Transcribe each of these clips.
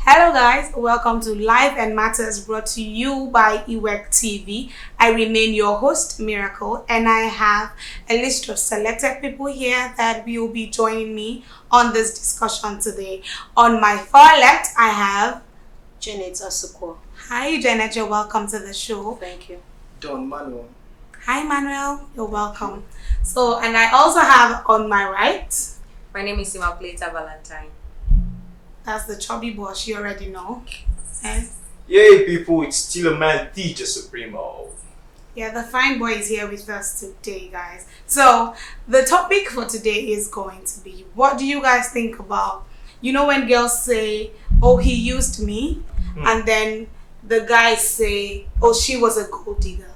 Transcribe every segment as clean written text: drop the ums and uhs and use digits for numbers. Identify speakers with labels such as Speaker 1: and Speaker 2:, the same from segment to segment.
Speaker 1: Hello guys, welcome to Life and Matters brought to you by EWEC TV. I remain your host, Miracle, and I have a list of selected people here that will be joining me on this discussion today. On my far left, I have
Speaker 2: Janet Asuko.
Speaker 1: Hi Janet, you're welcome to the show.
Speaker 2: Thank you.
Speaker 3: Don Manuel.
Speaker 1: Hi Manuel, you're welcome. So, and I also have on my right,
Speaker 4: My name is Immaculate Valentine.
Speaker 1: that's the chubby boss, you already know. And
Speaker 3: Yay, people, it's still a man, DJ Supremo.
Speaker 1: yeah, the fine boy is here with us today, guys. So, the topic for today is going to be, what do you guys think about, you know, when girls say, oh, he used me, and then the guys say, oh, she was a gold digger.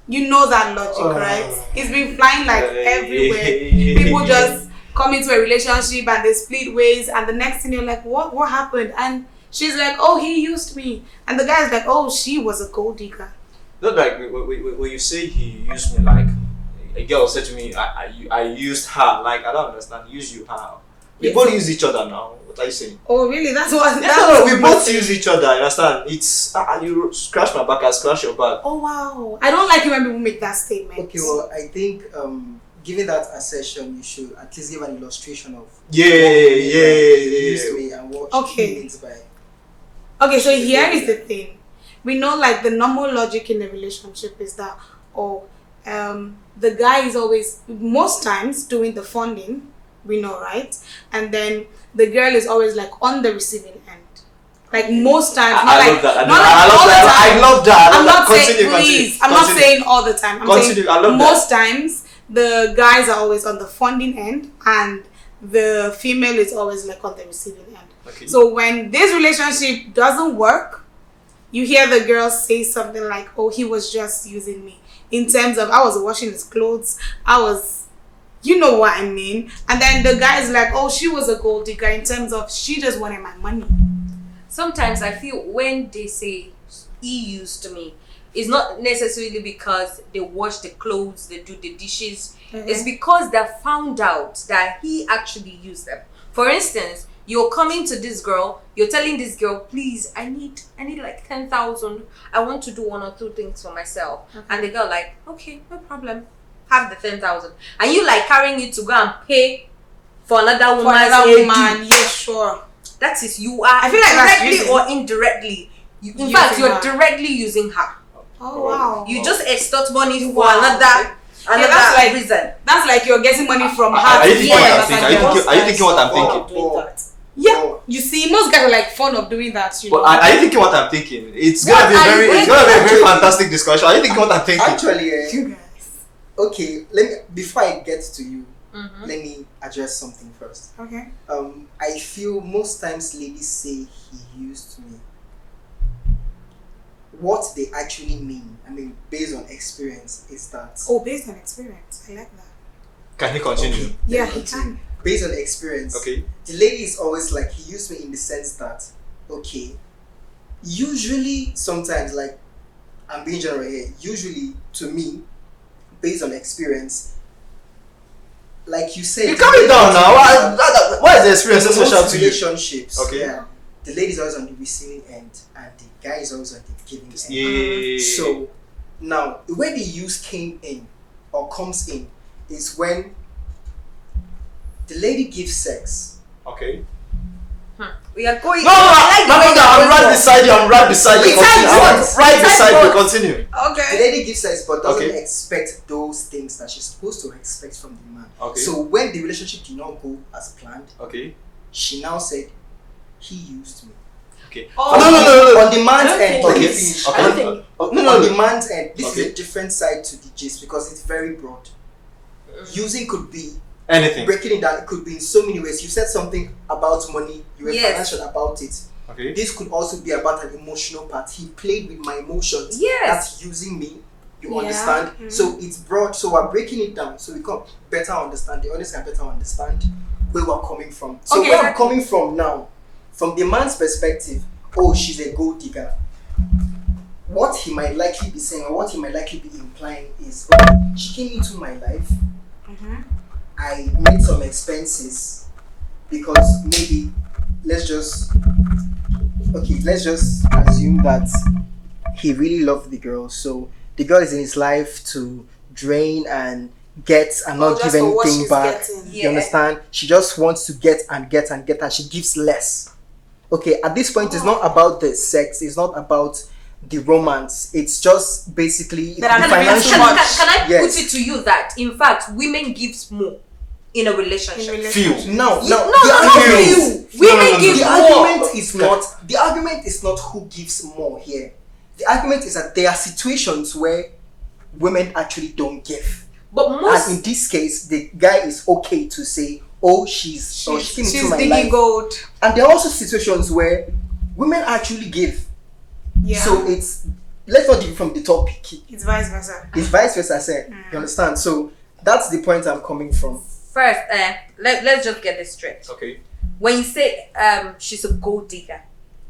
Speaker 1: You know that logic, right? It's been flying like everywhere. People just come into a relationship and they split ways, and the next thing you're like, what happened? And she's like, oh, he used me. And the guy's like, oh, she was a gold digger.
Speaker 3: Not like when you say he used me, like a girl said to me, I used her. Like, I don't understand. Use you how? We
Speaker 1: Yes.
Speaker 3: both use each other now. What are you saying?
Speaker 1: Oh, really? That's what.
Speaker 3: No, we both use each other. You understand? It's you scratch my back, I scratch your back.
Speaker 1: Oh, wow. I don't like it when people make that statement.
Speaker 5: Okay, well, I think given that assertion, you should at least give an illustration of
Speaker 3: Yeah.
Speaker 5: used me and what
Speaker 1: Okay.
Speaker 5: he means by.
Speaker 1: Okay, so here is the thing. We know, like, the normal logic in a relationship is that, the guy is always, most times, doing the funding, we know, right? And then the girl is always, like, on the receiving end. Like, most times, not
Speaker 3: I
Speaker 1: like,
Speaker 3: love that.
Speaker 1: not like all the time.
Speaker 3: I love that.
Speaker 1: I'm not saying,
Speaker 3: Continue,
Speaker 1: please, I'm
Speaker 3: continue.
Speaker 1: not saying all the time. I'm
Speaker 3: Continue,
Speaker 1: saying
Speaker 3: I love
Speaker 1: most times, the guys are always on the funding end, and the female is always, like, on the receiving end.
Speaker 3: Okay.
Speaker 1: So when this relationship doesn't work, you hear the girl say something like, oh, he was just using me. In terms of, I was washing his clothes, you know what I mean. And then the guy is like, oh, she was a gold digger, in terms of, she just wanted my money.
Speaker 4: Sometimes I feel when they say he used me, it's not necessarily because they wash the clothes, they do the dishes. It's because they found out that he actually used them. For instance, you're coming to this girl, you're telling this girl, please, I need like 10,000. I want to do one or two things for myself. And the girl like, okay, no problem. Have the 10,000. And you like carrying it to go and pay for another
Speaker 1: For
Speaker 4: woman's
Speaker 1: another
Speaker 4: hairdo.
Speaker 1: woman, yeah, sure.
Speaker 4: That is, you are,
Speaker 1: I feel like that's
Speaker 4: directly
Speaker 1: using.
Speaker 4: or indirectly. In
Speaker 1: Using
Speaker 4: fact, you're
Speaker 1: her.
Speaker 4: directly using her.
Speaker 1: Oh, wow.
Speaker 4: You just extort money for
Speaker 1: Wow.
Speaker 4: another
Speaker 1: that's like-
Speaker 4: reason.
Speaker 1: That's like you're getting money from her.
Speaker 3: Are you thinking
Speaker 4: Yes.
Speaker 3: what I'm thinking? Are you thinking what I'm thinking?
Speaker 4: Doing that.
Speaker 1: Yeah, you see, most guys are like fond of doing that, you know.
Speaker 3: But are you thinking what I'm thinking? It's
Speaker 4: What
Speaker 3: gonna be
Speaker 4: are you
Speaker 3: it's
Speaker 4: thinking?
Speaker 3: gonna be a very fantastic discussion. Are you thinking what I'm thinking?
Speaker 5: Actually,
Speaker 1: You guys.
Speaker 5: okay, let me before I get to you,
Speaker 4: Mhm.
Speaker 5: let me address something first.
Speaker 1: Okay.
Speaker 5: I feel most times ladies say he used me. What they actually mean, I mean, based on experience, is that
Speaker 1: Oh, based on experience. I like that.
Speaker 3: Can he continue?
Speaker 5: Okay,
Speaker 1: Yeah,
Speaker 5: let me
Speaker 1: he
Speaker 5: continue.
Speaker 1: can.
Speaker 5: Based on experience,
Speaker 3: Okay.
Speaker 5: the lady is always like, he used me in the sense that, okay, usually sometimes, like, I'm being general here, usually to me, based on experience, like you said,
Speaker 3: You calm it down now. Why is the experience so
Speaker 5: in most
Speaker 3: special to you?
Speaker 5: relationships,
Speaker 3: Okay.
Speaker 5: yeah, the lady is always on the receiving end and the guy is always on the giving end.
Speaker 3: Yeah.
Speaker 5: So now the way the use came in or comes in is when the lady gives sex.
Speaker 3: Okay.
Speaker 4: We are going.
Speaker 3: No, I'm right beside you. I'm right beside you.
Speaker 4: Beside
Speaker 3: Continue. I'm
Speaker 4: what?
Speaker 3: right beside you.
Speaker 4: what?
Speaker 3: Continue.
Speaker 5: The
Speaker 1: Okay.
Speaker 5: lady gives sex but doesn't
Speaker 3: Okay.
Speaker 5: expect those things that she's supposed to expect from the man.
Speaker 3: Okay.
Speaker 5: So when the relationship did not go as planned,
Speaker 3: Okay.
Speaker 5: she now said, he used me.
Speaker 3: Okay.
Speaker 1: Oh.
Speaker 3: No.
Speaker 5: On the man's end,
Speaker 3: Okay.
Speaker 5: let me finish.
Speaker 3: Okay.
Speaker 4: Okay.
Speaker 5: On the man's end, this
Speaker 3: Okay.
Speaker 5: is a different side to the gist because it's very broad. Using could be
Speaker 3: Anything.
Speaker 5: breaking it down, it could be in so many ways. You said something about money, you were
Speaker 4: Yes.
Speaker 5: financial about it.
Speaker 3: Okay.
Speaker 5: This could also be about an emotional part. He played with my emotions.
Speaker 4: Yes.
Speaker 5: That's using me. You
Speaker 1: Yeah.
Speaker 5: understand?
Speaker 1: Mhm.
Speaker 5: So it's broad. So we're breaking it down so we can better understand. The audience can better understand where we're coming from. So
Speaker 1: Okay.
Speaker 5: where I'm coming from now, from the man's perspective, oh, she's a gold digger. What he might likely be saying or what he might likely be implying is, okay, she came into my life. I made some expenses because maybe let's just okay, let's just assume that he really loved the girl, so the girl is in his life to drain and get and not
Speaker 1: just
Speaker 5: give
Speaker 1: for what
Speaker 5: anything
Speaker 1: she's
Speaker 5: back.
Speaker 1: getting.
Speaker 5: You understand? She just wants to get and get and get, and she gives less. Okay, at this point, it's not about the sex, it's not about the romance, it's just basically the
Speaker 1: That I'm giving
Speaker 5: financial.
Speaker 1: too much.
Speaker 4: Can I
Speaker 5: Yes.
Speaker 4: put it to you that in fact women gives more in a relationship?
Speaker 3: Few.
Speaker 5: No,
Speaker 4: No,
Speaker 5: the
Speaker 4: not
Speaker 5: argument-
Speaker 4: you. Women give
Speaker 5: the
Speaker 4: more.
Speaker 5: argument is not who gives more here. The argument is that there are situations where women actually don't give.
Speaker 4: But most
Speaker 5: And in this case, the guy is okay to say, "Oh, she came into
Speaker 1: She's
Speaker 5: my
Speaker 1: digging
Speaker 5: life."
Speaker 1: gold.
Speaker 5: And there are also situations where women actually give.
Speaker 1: Yeah.
Speaker 5: So it's, let's not deviate from the topic.
Speaker 1: it's vice versa.
Speaker 5: It's vice versa. I said, you understand? So that's the point I'm coming from.
Speaker 4: first, let's just get this straight.
Speaker 3: Okay.
Speaker 4: When you say she's a gold digger,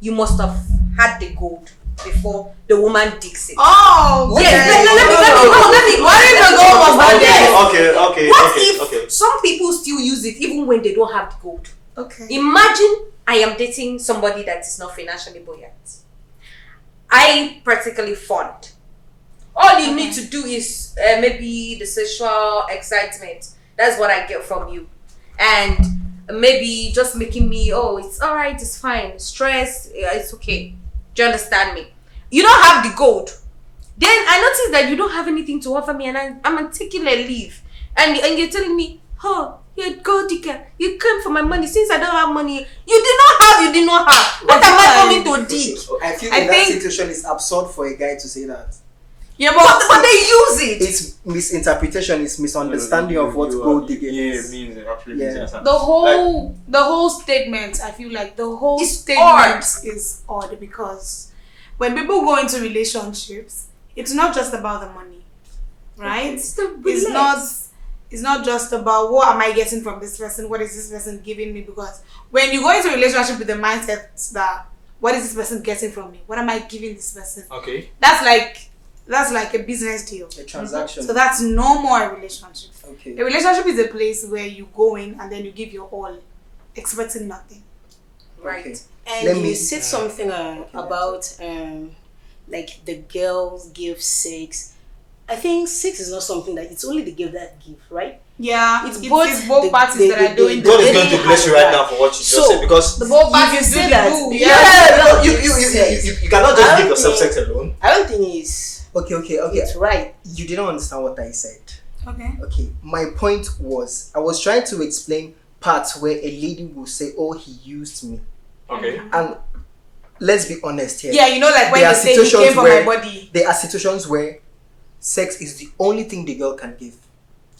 Speaker 4: you must have had the gold before the woman digs it.
Speaker 1: Oh,
Speaker 4: Yes,
Speaker 1: okay.
Speaker 4: let me
Speaker 1: What if the gold was not there?
Speaker 3: Okay.
Speaker 4: What
Speaker 3: okay,
Speaker 4: if
Speaker 3: okay.
Speaker 4: some people still use it even when they don't have the gold?
Speaker 1: Okay.
Speaker 4: Imagine I am dating somebody that is not financially buoyant. I practically fund. All you need to do is maybe the sexual excitement. That's what I get from you. And maybe just making me, oh, it's all right, it's fine. Stress, it's okay. Do you understand me? You don't have the gold. Then I notice that you don't have anything to offer me, and I'm taking a leave. And you're telling me, oh, you're a gold digger. You came for my money. Since I don't have money, you did not have. What am I coming to dig?
Speaker 5: I feel
Speaker 1: I
Speaker 5: in that
Speaker 1: think-
Speaker 5: situation it's absurd for a guy to say that.
Speaker 1: Yeah,
Speaker 4: But they use it.
Speaker 5: It's misinterpretation, it's misunderstanding of what gold digging is.
Speaker 3: means actually
Speaker 5: Yeah.
Speaker 3: means understand.
Speaker 1: the whole statement, I feel like the whole
Speaker 4: It's
Speaker 1: statement
Speaker 4: odd.
Speaker 1: is odd, because when people go into relationships, it's not just about the money, right? It's not just about what am I getting from this person, what is this person giving me, because when you go into a relationship with the mindset that what is this person getting from me, what am I giving this person,
Speaker 3: Okay.
Speaker 1: that's like a business deal.
Speaker 5: A transaction.
Speaker 1: So that's no more a relationship.
Speaker 5: Okay.
Speaker 1: A relationship is a place where you go in and then you give your all, expecting nothing.
Speaker 4: Right.
Speaker 5: Okay.
Speaker 2: And
Speaker 5: Let
Speaker 2: you
Speaker 5: me-
Speaker 2: said something about like the girls give sex. I think sex is not something that it's only the girl that give, right?
Speaker 1: Yeah,
Speaker 2: It's
Speaker 1: it's
Speaker 2: both
Speaker 1: both
Speaker 2: the-
Speaker 1: parties
Speaker 2: the-
Speaker 1: that are
Speaker 2: the-
Speaker 1: doing
Speaker 2: the-
Speaker 3: God is
Speaker 1: the
Speaker 3: going to bless you right now for what you just
Speaker 2: So,
Speaker 3: said, because
Speaker 1: the both
Speaker 2: You
Speaker 1: parties
Speaker 2: can
Speaker 1: do
Speaker 2: say
Speaker 1: the
Speaker 2: that.
Speaker 1: do.
Speaker 2: Yeah.
Speaker 3: yeah, you
Speaker 2: Sex.
Speaker 3: cannot
Speaker 2: I
Speaker 3: just
Speaker 2: don't
Speaker 3: give yourself
Speaker 2: think-
Speaker 3: sex alone.
Speaker 2: I don't think
Speaker 5: Okay.
Speaker 2: it's right.
Speaker 5: You didn't understand what I said.
Speaker 1: Okay.
Speaker 5: Okay. My point was, I was trying to explain parts where a lady will say, "Oh, he used me,"
Speaker 3: Okay.
Speaker 5: and let's be honest here.
Speaker 1: Yeah, you know, like when
Speaker 5: There
Speaker 1: they
Speaker 5: are
Speaker 1: say he
Speaker 5: situations
Speaker 1: came for
Speaker 5: where-
Speaker 1: my body.
Speaker 5: There are situations where sex is the only thing the girl can give.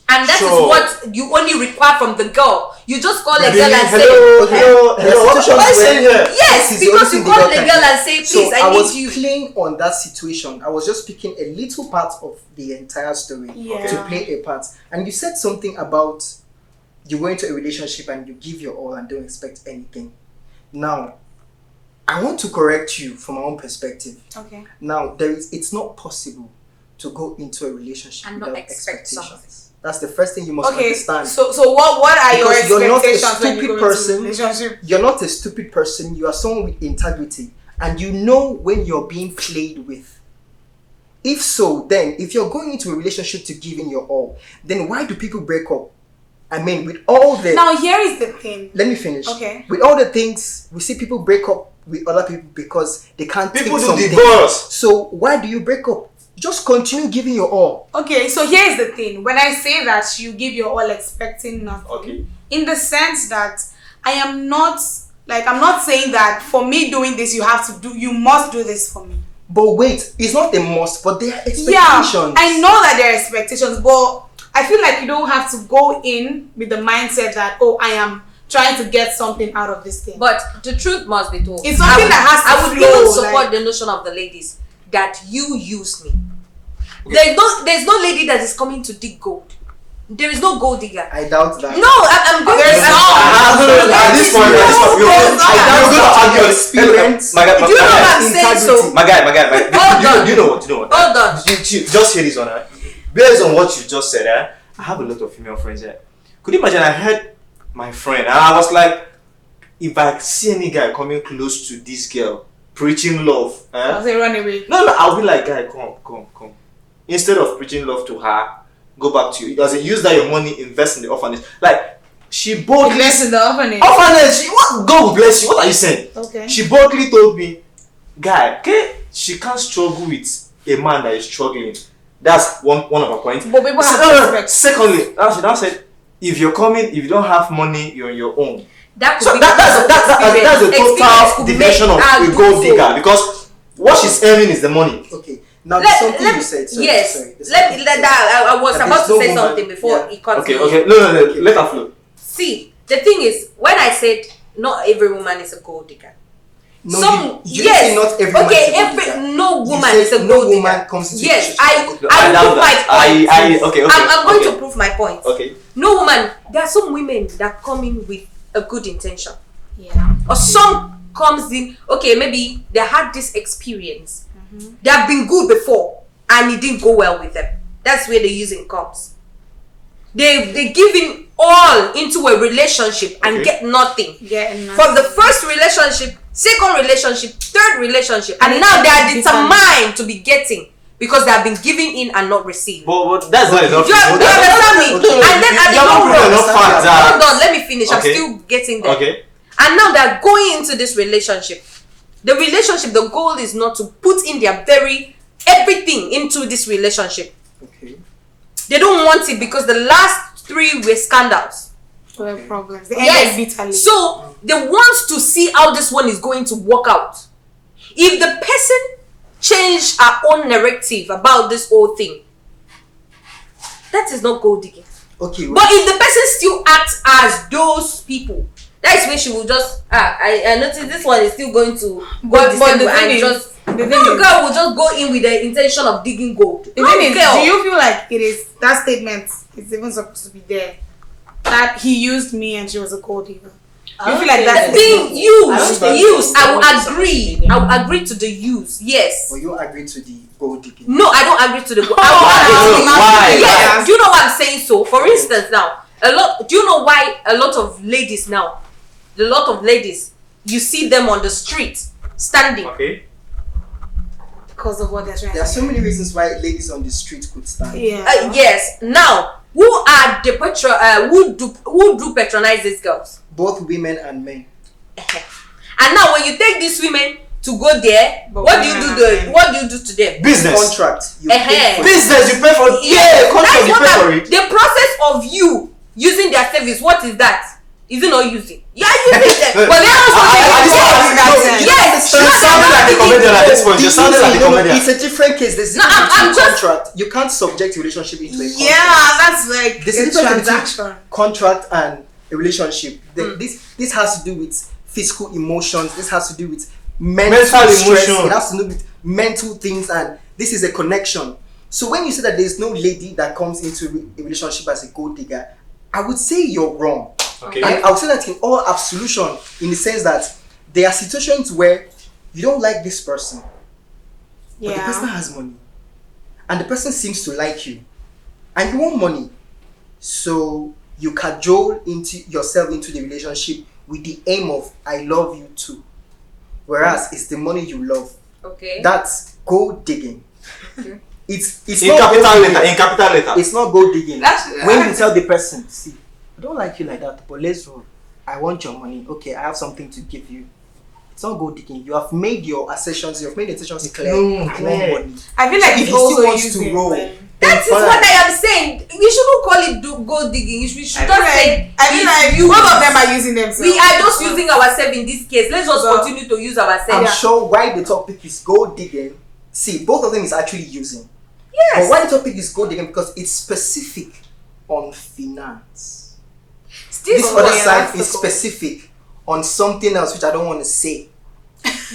Speaker 4: And that is
Speaker 3: Sure.
Speaker 4: what you only require from the girl. You just call a
Speaker 3: Really?
Speaker 4: girl and say,
Speaker 3: hello.
Speaker 5: There are
Speaker 3: What
Speaker 5: situations
Speaker 3: am I
Speaker 5: where-
Speaker 3: saying here?
Speaker 4: yes,
Speaker 5: Sex is the only
Speaker 4: because
Speaker 5: thing
Speaker 4: you
Speaker 5: the
Speaker 4: call
Speaker 5: girl
Speaker 4: the
Speaker 5: can
Speaker 4: girl
Speaker 5: give.
Speaker 4: and say, please,
Speaker 5: So
Speaker 4: I
Speaker 5: I
Speaker 4: need
Speaker 5: was
Speaker 4: you.
Speaker 5: playing on that situation. I was just picking a little part of the entire story
Speaker 1: Yeah.
Speaker 5: to play a part. And you said something about you go into a relationship and you give your all and don't expect anything. Now, I want to correct you from my own perspective.
Speaker 1: Okay.
Speaker 5: Now, it's not possible to go into a relationship
Speaker 4: And not
Speaker 5: without
Speaker 4: expect
Speaker 5: expectations.
Speaker 4: something.
Speaker 5: That's the first thing you must
Speaker 1: Okay.
Speaker 5: understand.
Speaker 1: So what are your
Speaker 5: Because you're not a
Speaker 1: expectations when you
Speaker 5: stupid
Speaker 1: go
Speaker 5: person.
Speaker 1: into a relationship?
Speaker 5: You're not a stupid person. You are someone with integrity. And you know when you're being played with. If so, then if you're going into a relationship to give in your all, then why do people break up? I mean, with all the...
Speaker 1: Now here is the thing.
Speaker 5: Let me finish.
Speaker 1: Okay.
Speaker 5: With all the things, we see people break up with other people because they can't
Speaker 3: People
Speaker 5: take
Speaker 3: do
Speaker 5: something.
Speaker 3: divorce.
Speaker 5: So why do you break up? Just continue giving your all.
Speaker 1: Okay, so here's the thing. When I say that you give your all expecting nothing,
Speaker 3: Okay.
Speaker 1: in the sense that I'm not saying that for me doing this you must do this for me.
Speaker 5: But wait, it's not a must, but there are expectations.
Speaker 1: Yeah, I know that there are expectations, but I feel like you don't have to go in with the mindset that, oh, I am trying to get something out of this thing.
Speaker 4: But the truth must be told.
Speaker 1: It's something that has to
Speaker 4: I would
Speaker 1: flow,
Speaker 4: even support
Speaker 1: like-
Speaker 4: the notion of the ladies that you use me. There's no lady that is coming to dig gold. There is no gold digger.
Speaker 5: I doubt that.
Speaker 4: No, I'm going
Speaker 1: There's
Speaker 4: to.
Speaker 3: At this point, you're going to argue
Speaker 5: experience.
Speaker 3: My guy,
Speaker 4: Do you know what I'm saying? So
Speaker 3: my guy.
Speaker 4: Hold on.
Speaker 3: You know what?
Speaker 4: Hold on.
Speaker 3: Just hear this one. Based on what you just said, I have a lot of female friends here. Could you imagine? I heard my friend, and I was like, if I see any guy coming close to this girl, preaching love.
Speaker 1: I'll say run away.
Speaker 3: No, I'll be like, guy, come. Instead of preaching love to her, go back to you. It doesn't use that your money, invest in the orphanage. Like, she boldly...
Speaker 1: Invest in the orphanage.
Speaker 3: Orphanage! God will bless you. What are you saying?
Speaker 1: Okay.
Speaker 3: She boldly told me, guy, okay, she can't struggle with a man that is struggling. That's one of her points.
Speaker 1: But people have respect.
Speaker 3: Secondly, she now said, if you don't have money, you're on your own.
Speaker 4: That could
Speaker 3: So
Speaker 4: be
Speaker 3: that's the
Speaker 4: experience
Speaker 3: total
Speaker 4: could
Speaker 3: definition of
Speaker 4: make her
Speaker 3: a
Speaker 4: do
Speaker 3: gold
Speaker 4: so.
Speaker 3: digger, because what she's earning is the money.
Speaker 5: Okay. Now, there's something you said. Sorry,
Speaker 4: yes.
Speaker 5: sorry.
Speaker 4: I was
Speaker 5: That
Speaker 4: about
Speaker 5: there's
Speaker 4: to
Speaker 5: no
Speaker 4: say
Speaker 5: woman-
Speaker 4: something before
Speaker 5: yeah.
Speaker 4: it continues.
Speaker 3: Okay. No. Let her flow.
Speaker 4: See, the thing is, when I said not every woman is a gold digger.
Speaker 5: No,
Speaker 4: Some
Speaker 5: you
Speaker 4: yes.
Speaker 5: say not every woman
Speaker 4: okay,
Speaker 5: is a gold digger.
Speaker 4: no
Speaker 5: You
Speaker 4: woman
Speaker 5: said
Speaker 4: is a
Speaker 5: no
Speaker 4: gold digger.
Speaker 5: woman comes into
Speaker 4: yes,
Speaker 5: relationship.
Speaker 4: I will prove my point.
Speaker 3: Okay.
Speaker 4: I'm going
Speaker 3: okay.
Speaker 4: to prove my point.
Speaker 3: Okay.
Speaker 4: No woman. There are some women that come in with a good intention.
Speaker 1: Yeah.
Speaker 4: Or some comes in, okay, maybe they had this experience. They have been good before and it didn't go well with them. That's where the using comes. They give in all into a relationship and
Speaker 3: Okay.
Speaker 4: get nothing.
Speaker 1: Getting
Speaker 4: From the first relationship, second relationship, third relationship, and
Speaker 1: And
Speaker 4: now they are
Speaker 1: it's
Speaker 4: determined to be getting because they have been giving in and not receiving.
Speaker 3: But that's not enough.
Speaker 4: You understand me?
Speaker 5: Okay.
Speaker 4: And then at the long
Speaker 3: You're not
Speaker 4: run,
Speaker 3: enough fact that-
Speaker 4: hold on, let me finish. I'm
Speaker 3: Okay.
Speaker 4: still getting there.
Speaker 3: Okay.
Speaker 4: And now they're going into this relationship. The goal is not to put in their very everything into this relationship.
Speaker 5: Okay.
Speaker 4: They don't want it because the last 3 were scandals.
Speaker 1: Well, problems. They
Speaker 4: Yes.
Speaker 1: ended bitterly.
Speaker 4: So they want to see how this one is going to work out. If the person changed her own narrative about this whole thing, that is not gold digging.
Speaker 5: Okay.
Speaker 4: But if the person still acts as those people, that is when she will just I noticed this one is still going to go
Speaker 1: But
Speaker 4: the
Speaker 1: the
Speaker 4: same way
Speaker 1: thing
Speaker 4: and
Speaker 1: is-
Speaker 4: just
Speaker 1: the thing
Speaker 4: no
Speaker 1: is-
Speaker 4: girl will just go in with the intention of digging gold.
Speaker 1: The
Speaker 4: No
Speaker 1: thing is,
Speaker 4: girl.
Speaker 1: do you feel like it is that statement is even supposed to be there? That he used me and she was a gold digger. Do you feel like that's
Speaker 4: being
Speaker 5: don't
Speaker 4: used, I will
Speaker 2: think-
Speaker 4: agree. I will agree to the use. Yes.
Speaker 5: Or you agree to the gold digging?
Speaker 4: No, I don't agree to the gold.
Speaker 3: Why?
Speaker 4: Yes. Do you know why I'm saying so? For instance, now do you know why a lot of ladies you see them on the street standing?
Speaker 3: Okay.
Speaker 1: because of what they're trying
Speaker 5: There are
Speaker 1: to
Speaker 5: so many reasons why ladies on the street could stand.
Speaker 1: Yeah.
Speaker 4: Yes. Now, who are the who do patronize these girls?
Speaker 5: Both women and men.
Speaker 4: And now, when you take these women to go there,
Speaker 1: But
Speaker 4: what do you
Speaker 1: women
Speaker 4: do?
Speaker 1: are men.
Speaker 4: What do you do to them?
Speaker 3: Business.
Speaker 5: Contract. You pay for it.
Speaker 3: Business. You pay for.
Speaker 4: Yes,
Speaker 3: Contract.
Speaker 4: that's
Speaker 3: You
Speaker 4: what
Speaker 3: pay for
Speaker 4: I'm-
Speaker 3: it.
Speaker 4: the process of you using their service. What is that? Is it not using? Yeah, using them. But they are yes.
Speaker 3: You're sounding like a comedian at this point. You're sounding like a comedian.
Speaker 5: It's a different case. There's a
Speaker 4: No,
Speaker 5: difference
Speaker 4: I'm
Speaker 5: between
Speaker 4: just-
Speaker 5: contract. You can't subject a relationship into a contract.
Speaker 1: Yeah, that's like
Speaker 5: There's
Speaker 1: a
Speaker 5: a difference between
Speaker 1: transaction.
Speaker 5: contract and a relationship. This has to do with physical emotions. This has to do with mental stress.
Speaker 3: emotion.
Speaker 5: It has to do with mental things, and this is a connection. So when you say that there's no lady that comes into a relationship as a gold digger, I would say you're wrong.
Speaker 3: Okay.
Speaker 5: And I would say that in all absolution, in the sense that there are situations where you don't like this person, but the person
Speaker 1: Yeah.
Speaker 5: has money, and the person seems to like you, and you want money, so you cajole yourself into the relationship with the aim of "I love you too," whereas it's the money you love.
Speaker 4: Okay.
Speaker 5: That's gold digging. It's
Speaker 3: In
Speaker 5: not
Speaker 3: capital
Speaker 5: gold
Speaker 3: letter.
Speaker 5: digging.
Speaker 3: In capital letter.
Speaker 5: It's not gold digging.
Speaker 1: That's-
Speaker 5: When you tell the person, see, I don't like you like that, but let's roll. I want your money. Okay, I have something to give you. It's not gold digging. You have made your assertions, you have made the intentions clear.
Speaker 3: No,
Speaker 5: I
Speaker 3: clear.
Speaker 5: want money.
Speaker 1: I feel like
Speaker 5: If
Speaker 1: it's
Speaker 5: he still
Speaker 1: also
Speaker 5: wants to
Speaker 1: using
Speaker 5: roll,
Speaker 1: when-
Speaker 4: That is
Speaker 5: fine.
Speaker 4: what I am saying. We shouldn't call it gold digging. We should just say
Speaker 1: I feel like
Speaker 4: you.
Speaker 1: both of them are using themselves.
Speaker 4: We are just using ourselves in this case. Let's just
Speaker 1: So-
Speaker 4: continue to use
Speaker 5: I'm
Speaker 4: ourselves.
Speaker 5: sure why the topic is gold digging. See, both of them is actually using.
Speaker 4: Yes.
Speaker 5: But why the topic is gold digging? Because it's specific on finance. This
Speaker 1: Oh,
Speaker 5: other
Speaker 1: yeah,
Speaker 5: side
Speaker 1: that's
Speaker 5: is
Speaker 1: the goal.
Speaker 5: specific on something else which I don't want to say.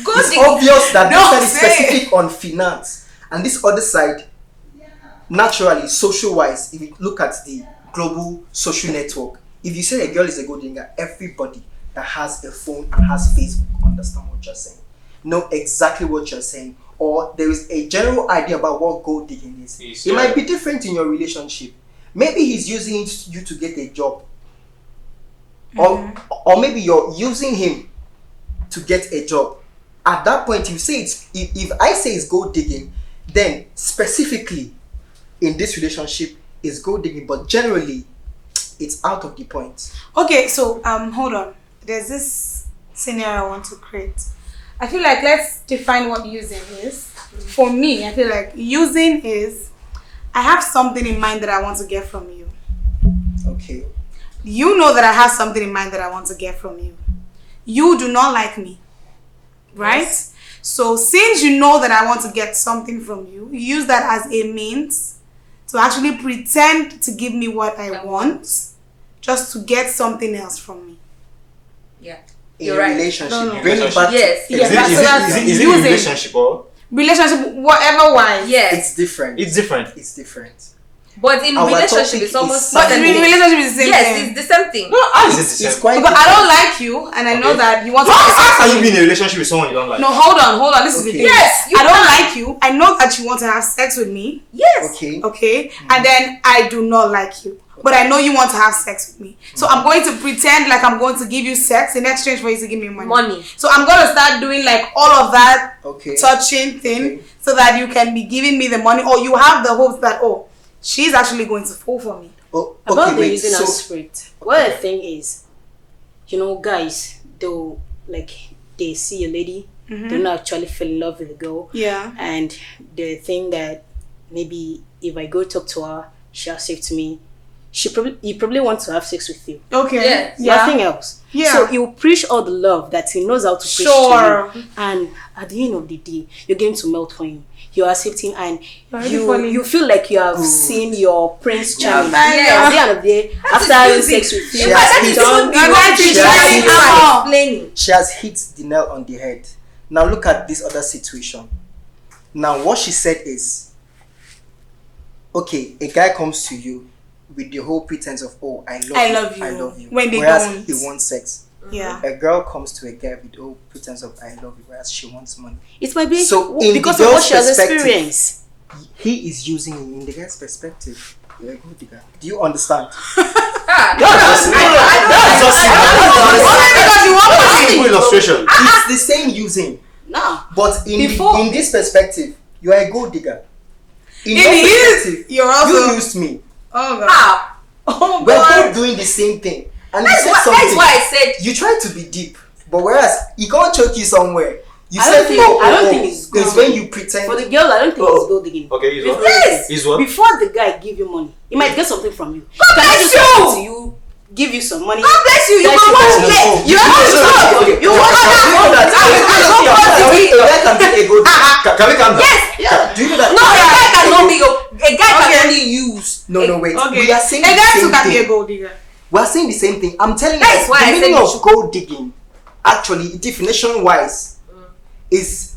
Speaker 4: Gold
Speaker 5: It's
Speaker 4: digging.
Speaker 5: obvious that this
Speaker 1: Don't
Speaker 5: side is
Speaker 1: say it.
Speaker 5: specific on finance, and this other side, naturally, social-wise, if you look at the global social network, if you say a girl is a gold digger, everybody that has a phone and has Facebook understand what you're saying, know exactly what you're saying, or there is a general idea about what gold digging is.
Speaker 3: Yes,
Speaker 5: It
Speaker 3: yeah.
Speaker 5: might be different in your relationship. Maybe he's using you to get a job, or maybe you're using him to get a job, at that point, you say it's if I say it's gold digging, then specifically in this relationship is gold digging, but generally it's out of the point.
Speaker 1: Okay, so hold on. There's this scenario I want to create. I feel like let's define what using is. For me, I feel like using is I have something in mind that I want to get from you.
Speaker 5: Okay.
Speaker 1: You know that I have something in mind that I want to get from you. You do not like me. Right? Yes. So since you know that I want to get something from you, you use that as a means to actually pretend to give me what I want just to get something else from me.
Speaker 4: Yeah.
Speaker 5: In a relationship.
Speaker 1: No.
Speaker 5: Bring it back.
Speaker 4: Yes.
Speaker 3: Is it a relationship or?
Speaker 1: Relationship, whatever wise.
Speaker 4: Yes.
Speaker 5: It's different.
Speaker 3: It's different.
Speaker 5: It's different.
Speaker 4: But in relationship, it's almost
Speaker 1: But in relationship, it's the same
Speaker 4: yes,
Speaker 1: thing.
Speaker 4: it's the same thing.
Speaker 3: No, how is it the same?
Speaker 5: It's quite
Speaker 1: Because I
Speaker 5: different.
Speaker 1: don't like you, and I know
Speaker 3: Okay.
Speaker 1: that you want to.
Speaker 3: How can you be in a relationship with someone you don't like?
Speaker 1: No, hold on. This is the
Speaker 5: Okay.
Speaker 1: thing.
Speaker 4: Yes, you
Speaker 1: I don't
Speaker 4: can.
Speaker 1: like you. I know that you want to have sex with me.
Speaker 4: Yes.
Speaker 5: Okay.
Speaker 1: Okay, and then I do not like you, but I know you want to have sex with me. So I'm going to pretend like I'm going to give you sex in exchange for you to give me money. So I'm going to start doing like all of that
Speaker 5: Okay.
Speaker 1: touching thing,
Speaker 5: Okay.
Speaker 1: so that you can be giving me the money, or you have the hopes that she's actually going to fall for me.
Speaker 5: Oh,
Speaker 2: About
Speaker 5: okay,
Speaker 2: the
Speaker 5: wait.
Speaker 2: using
Speaker 5: So,
Speaker 2: aspect, what I think is, guys, they'll they see a lady, they don't actually fall in love with the girl,
Speaker 1: Yeah.
Speaker 2: and they think that maybe if I go talk to her, she'll accept me. You probably want to have sex with you.
Speaker 1: Okay.
Speaker 4: Yeah.
Speaker 2: Nothing else.
Speaker 1: Yeah.
Speaker 2: So you preach all the love that he knows how to preach
Speaker 1: Sure.
Speaker 2: to you, and at the end of the day, you're going to melt for him. You're accepting, and
Speaker 1: already falling.
Speaker 2: you feel like you have seen your prince charming.
Speaker 1: Yeah.
Speaker 2: At the end of the day, after having sex with you,
Speaker 5: She has
Speaker 2: done.
Speaker 5: she has hit the nail on the head. Now look at this other situation. Now what she said is, okay, a guy comes to you with the whole pretense of, I love you.
Speaker 1: When they
Speaker 5: whereas
Speaker 1: don't.
Speaker 5: he wants sex.
Speaker 1: Yeah.
Speaker 5: A girl comes to a guy with the whole pretense of I love you, whereas she wants money.
Speaker 2: It might be
Speaker 5: So in
Speaker 2: because
Speaker 5: the
Speaker 2: of what
Speaker 5: girl's
Speaker 2: she has
Speaker 5: perspective,
Speaker 2: experienced.
Speaker 5: He is using it in the guy's perspective. You're a good digger. Do you understand?
Speaker 3: Illustration.
Speaker 5: It's the same using.
Speaker 2: No.
Speaker 5: But in this perspective, you are a gold digger. In your perspective,
Speaker 1: you're also.
Speaker 5: you used me.
Speaker 1: Oh God.
Speaker 2: Oh
Speaker 5: We're both doing the same thing. And you said something.
Speaker 4: That's why I said
Speaker 5: You try to be deep, but whereas he can't choke you somewhere. You
Speaker 2: I
Speaker 5: said,
Speaker 2: don't think it's
Speaker 5: it's
Speaker 2: gold
Speaker 5: when you pretend.
Speaker 2: For the girl, I don't think it's gold digging.
Speaker 3: Okay, he's what?
Speaker 2: Yes.
Speaker 3: He's what?
Speaker 2: Before the guy give you money, he might get something from you.
Speaker 4: bless
Speaker 2: just
Speaker 4: you!
Speaker 2: come to you, give you some money.
Speaker 4: God bless you. You
Speaker 2: Thank
Speaker 4: will
Speaker 2: you.
Speaker 4: watch play. You have to stop. You will
Speaker 5: Can we calm down?
Speaker 4: Yes.
Speaker 5: Do you know that?
Speaker 4: No, a guy cannot be a guy can only use.
Speaker 5: No, wait.
Speaker 1: Okay.
Speaker 5: We are saying
Speaker 1: A
Speaker 5: the
Speaker 1: guy
Speaker 5: same
Speaker 1: too can be a
Speaker 5: thing.
Speaker 1: gold digger.
Speaker 5: We are saying the same thing. I'm telling you
Speaker 4: That's
Speaker 5: that
Speaker 4: why I
Speaker 5: the
Speaker 4: said
Speaker 5: meaning
Speaker 4: you
Speaker 5: of
Speaker 4: should-
Speaker 5: gold digging, actually, definition wise,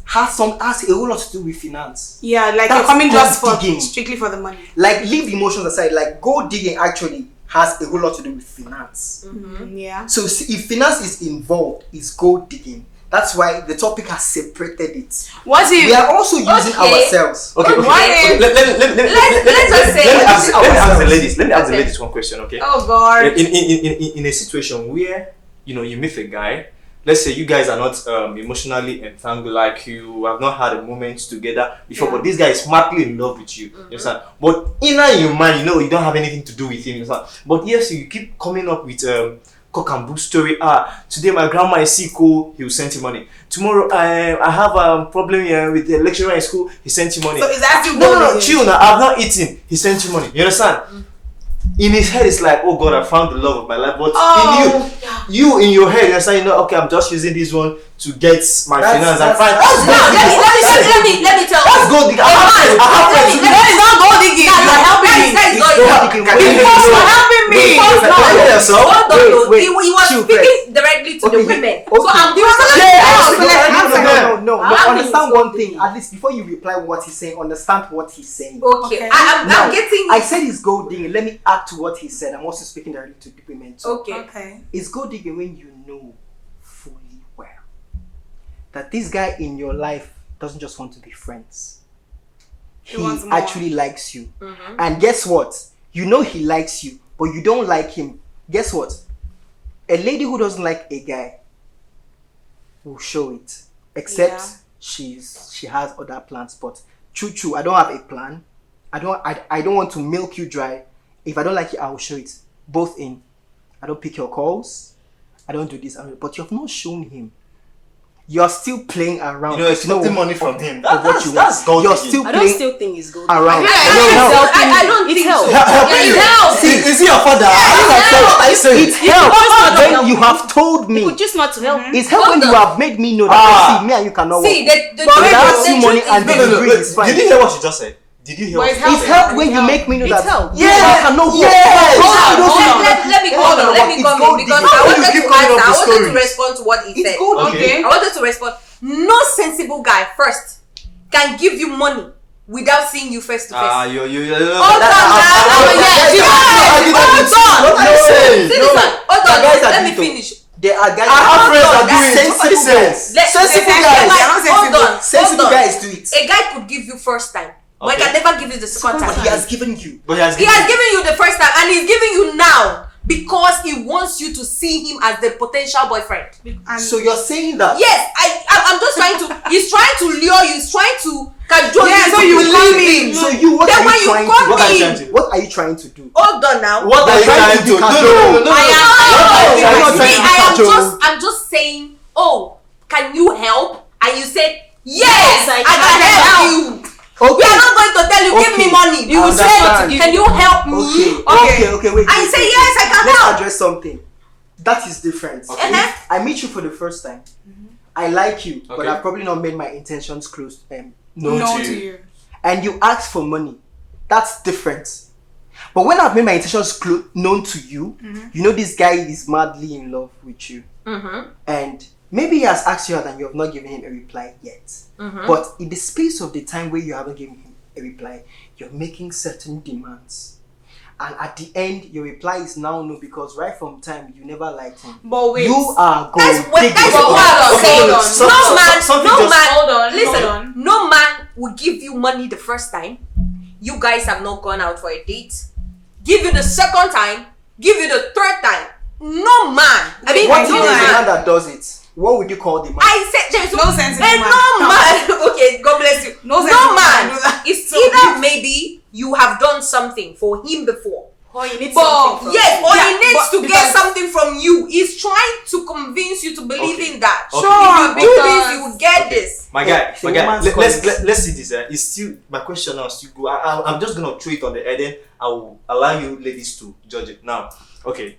Speaker 5: has a whole lot to do with finance.
Speaker 1: Yeah, like
Speaker 5: That's
Speaker 1: you're coming just
Speaker 5: gold
Speaker 1: for
Speaker 5: digging.
Speaker 1: strictly for the money.
Speaker 5: Like, leave the emotions aside. Like, gold digging actually has a whole lot to do with finance.
Speaker 1: Yeah.
Speaker 5: So if finance is involved, it's gold digging. That's why the topic has separated it.
Speaker 1: What if?
Speaker 5: We are also using
Speaker 4: Okay.
Speaker 5: ourselves.
Speaker 3: Okay.
Speaker 1: Why
Speaker 3: Let me ask the ladies. Let me ask the
Speaker 4: Okay.
Speaker 3: ladies one question, okay?
Speaker 1: Oh God.
Speaker 3: In a situation where you meet a guy, let's say you guys are not emotionally entangled, like you have not had a moment together before, but this guy is madly in love with you. You understand? But in your mind, you don't have anything to do with him. You understand? But yes, you keep coming up with cock and bull story. Today my grandma is sick. He will send you money. Tomorrow I have a problem here with the lecturer in school. He sent you money.
Speaker 1: So is that you?
Speaker 3: No, chill now. I've not eaten. He sent you money. You understand? In his head, it's like, oh God, I found the love of my life. But in you in your head, you understand? Okay, I'm just using this one to get my finance. I'm fine.
Speaker 4: Let me tell
Speaker 3: Let's
Speaker 4: you.
Speaker 3: go. I have friends.
Speaker 1: That is not gold digging. You're helping me. You're helping me.
Speaker 4: He was speaking directly to the women. So I'm
Speaker 5: No. Understand one thing. At least before you reply what he's saying, understand what he's saying.
Speaker 4: okay.
Speaker 5: Now,
Speaker 4: I'm getting.
Speaker 5: I said it's gold digging. Let me add to what he said. I'm also speaking directly to the women too.
Speaker 4: Okay.
Speaker 5: It's gold digging when you know fully well that this guy in your life doesn't just want to be friends. He
Speaker 1: wants more.
Speaker 5: actually likes you. And guess what? You know he likes you, but you don't like him. Guess what? A lady who doesn't like a guy will show it.
Speaker 6: except
Speaker 1: Yeah.
Speaker 6: she has other plans. But true, I don't have a plan. I don't want to milk you dry. If I don't like it, I will show it. Both in, I don't pick your calls. I don't do this. But you have not shown him. You're still playing around.
Speaker 3: You know, expecting money from him.
Speaker 6: That's
Speaker 3: gold
Speaker 6: You're
Speaker 3: digging.
Speaker 6: still
Speaker 2: I don't
Speaker 6: playing
Speaker 2: still think it's gold.
Speaker 6: around.
Speaker 4: I don't
Speaker 2: It
Speaker 4: think
Speaker 2: helps.
Speaker 4: so.
Speaker 3: Help
Speaker 4: It
Speaker 3: me.
Speaker 4: helps.
Speaker 3: See, is he your father?
Speaker 6: It helps when you have told me.
Speaker 2: It could just not to help.
Speaker 6: It's help when
Speaker 4: Hold
Speaker 6: you
Speaker 4: on.
Speaker 6: have made me know that see, me and you cannot
Speaker 4: See,
Speaker 6: work.
Speaker 4: the
Speaker 6: without
Speaker 4: the
Speaker 6: you money
Speaker 4: truth
Speaker 6: and
Speaker 4: is-
Speaker 3: No.
Speaker 6: Agree, it's fine.
Speaker 3: Did you hear what she just said? Did you hear
Speaker 1: But
Speaker 3: what
Speaker 1: it's
Speaker 3: she
Speaker 1: helpful.
Speaker 6: It's
Speaker 3: said?
Speaker 6: help when you make me know
Speaker 2: It
Speaker 6: that
Speaker 2: helps.
Speaker 6: you cannot work.
Speaker 4: Let me come in
Speaker 6: It's
Speaker 4: because
Speaker 6: gold
Speaker 4: I
Speaker 6: digging.
Speaker 3: How
Speaker 4: wanted
Speaker 3: you keep
Speaker 4: to
Speaker 3: coming up
Speaker 4: answer. I
Speaker 3: with
Speaker 4: wanted to
Speaker 3: stories?
Speaker 4: respond to what he
Speaker 6: It's
Speaker 4: said.
Speaker 6: gold
Speaker 3: Okay.
Speaker 6: digging.
Speaker 4: I wanted to respond. No sensible guy first can give you money without seeing you face to face.
Speaker 3: Ah, you.
Speaker 4: Hold on
Speaker 3: What are you saying?
Speaker 4: See this one. Hold
Speaker 6: The guys
Speaker 4: on.
Speaker 6: are
Speaker 4: Let me
Speaker 6: doing
Speaker 4: finish.
Speaker 6: There are guys
Speaker 3: I have friends
Speaker 4: on,
Speaker 3: that do
Speaker 4: that's
Speaker 3: it. What are you saying?
Speaker 6: sensible
Speaker 1: Hold
Speaker 6: guys.
Speaker 1: on.
Speaker 6: Sensible guys do it.
Speaker 4: A guy could give you first time, but he
Speaker 3: Okay.
Speaker 4: can never give you the second
Speaker 6: But
Speaker 4: time.
Speaker 6: he has given you.
Speaker 3: But he has
Speaker 4: He has given you the first time, and he's giving you now because he wants you to see him as the potential boyfriend.
Speaker 1: And
Speaker 6: So you're saying that?
Speaker 4: Yes, I'm just trying to. He's trying to lure you. He's trying to cajole
Speaker 1: Yeah,
Speaker 4: you.
Speaker 1: so
Speaker 4: to
Speaker 1: you
Speaker 4: believe
Speaker 1: come
Speaker 4: him.
Speaker 1: in.
Speaker 6: So you what
Speaker 4: Then
Speaker 6: are
Speaker 4: when
Speaker 6: you
Speaker 4: you
Speaker 6: trying
Speaker 4: come
Speaker 6: to?
Speaker 3: What are you
Speaker 4: in,
Speaker 3: trying to?
Speaker 6: What are you trying to do?
Speaker 4: hold on now.
Speaker 3: What are you
Speaker 6: trying
Speaker 3: trying
Speaker 6: to
Speaker 3: to
Speaker 6: be
Speaker 3: do?
Speaker 6: cajole.
Speaker 3: No.
Speaker 6: What are you trying to cajole?
Speaker 4: I'm just saying. Oh, can you help? And you said yes.
Speaker 2: I
Speaker 4: I can
Speaker 2: can
Speaker 4: help you. We
Speaker 6: Okay.
Speaker 4: are not going to tell you give me
Speaker 6: Okay.
Speaker 4: money. You will say,
Speaker 6: Understand.
Speaker 4: can you help me?
Speaker 6: Okay, wait.
Speaker 4: And you say yes, I can
Speaker 6: Let's
Speaker 4: help.
Speaker 6: address something. That is different.
Speaker 3: Okay.
Speaker 6: If I meet you for the first time, I like you, but
Speaker 3: Okay.
Speaker 6: I've probably not made my intentions close.
Speaker 3: No
Speaker 1: no
Speaker 3: to
Speaker 1: to
Speaker 3: you.
Speaker 1: you.
Speaker 6: And you ask for money, that's different. But when I've made my intentions known to you, you know this guy is madly in love with you, and maybe he has asked you out and you have not given him a reply yet. But in the space of the time where you haven't given him a reply, you're making certain demands. And at the end, your reply is now no because right from time you never liked him.
Speaker 1: But wait.
Speaker 6: You are going
Speaker 4: That's what
Speaker 1: Hold on.
Speaker 3: Something
Speaker 4: No
Speaker 3: just-
Speaker 4: man.
Speaker 1: Hold on.
Speaker 4: Listen,
Speaker 1: Hold on.
Speaker 4: no man will give you money the first time. You guys have not gone out for a date. Give you the second time. Give you the third time. No man. I mean,
Speaker 6: What if
Speaker 4: no
Speaker 6: there's a man
Speaker 4: man.
Speaker 6: that does it? What would you call the man?
Speaker 4: I said, James,
Speaker 1: No sensible
Speaker 4: and
Speaker 1: man.
Speaker 4: no man. Okay, God bless you.
Speaker 1: No
Speaker 4: No
Speaker 1: sensible
Speaker 4: man.
Speaker 1: man do that.
Speaker 4: It's
Speaker 1: So
Speaker 4: either maybe you have done something for him before.
Speaker 2: Or you need
Speaker 1: But-
Speaker 2: something from
Speaker 4: Yes, or
Speaker 1: Yeah,
Speaker 4: he needs
Speaker 1: but
Speaker 4: to get
Speaker 1: because-
Speaker 4: something from you. He's trying to convince you to believe
Speaker 3: Okay.
Speaker 4: in that.
Speaker 3: Okay.
Speaker 1: Sure,
Speaker 4: If you do
Speaker 1: because-
Speaker 4: this, you will get this.
Speaker 3: My guy,
Speaker 6: It's a woman's
Speaker 3: let's
Speaker 6: choice.
Speaker 3: let's see this. It's still my question now. Still go. I'm just gonna throw it on the head, and I will allow you ladies to judge it now. Okay,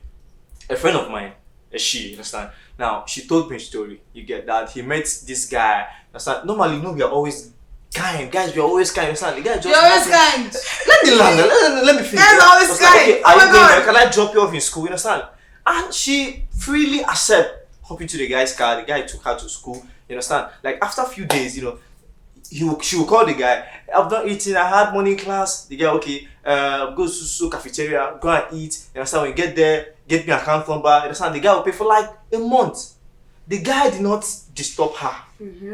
Speaker 3: a friend of mine, she, you understand? Now she told me a story. You get that he met this guy. Understand? Normally, we are always kind. Guys, we are always kind. Understand? The guy just
Speaker 1: You're always kind.
Speaker 3: Let me land. Let me finish.
Speaker 1: Guys are always
Speaker 3: I was like,
Speaker 1: kind.
Speaker 3: okay,
Speaker 1: Oh
Speaker 3: are
Speaker 1: my
Speaker 3: you going?
Speaker 1: God.
Speaker 3: Can I drop you off in school? You understand? And she freely accept hop into the guy's car. The guy took her to school. You understand? Like after a few days, she will call the guy. I've not eaten. I had morning class. The guy, okay, go to cafeteria, go and eat. You understand? When you get there, get me account number. You understand? The guy will pay for like a month. The guy did not disturb her.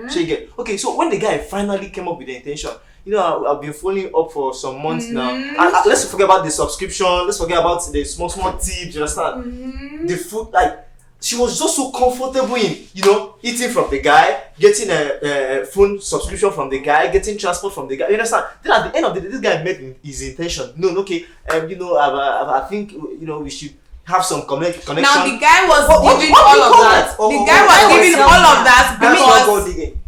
Speaker 3: So you get okay. So when the guy finally came up with the intention, I've been following up for some months now. And let's forget about the subscription. Let's forget about the small tips. You understand? The food, like she was just so comfortable in, eating from the guy, getting a phone subscription from the guy, getting transport from the guy. You understand? Then at the end of the day, this guy made his intention. No, okay. I think we should have some connection.
Speaker 1: Now the guy was
Speaker 3: What
Speaker 1: giving
Speaker 3: do you
Speaker 1: all of
Speaker 3: call
Speaker 1: that.
Speaker 3: that?
Speaker 1: The guy was giving all of that
Speaker 6: That's not gold
Speaker 1: because
Speaker 6: digging.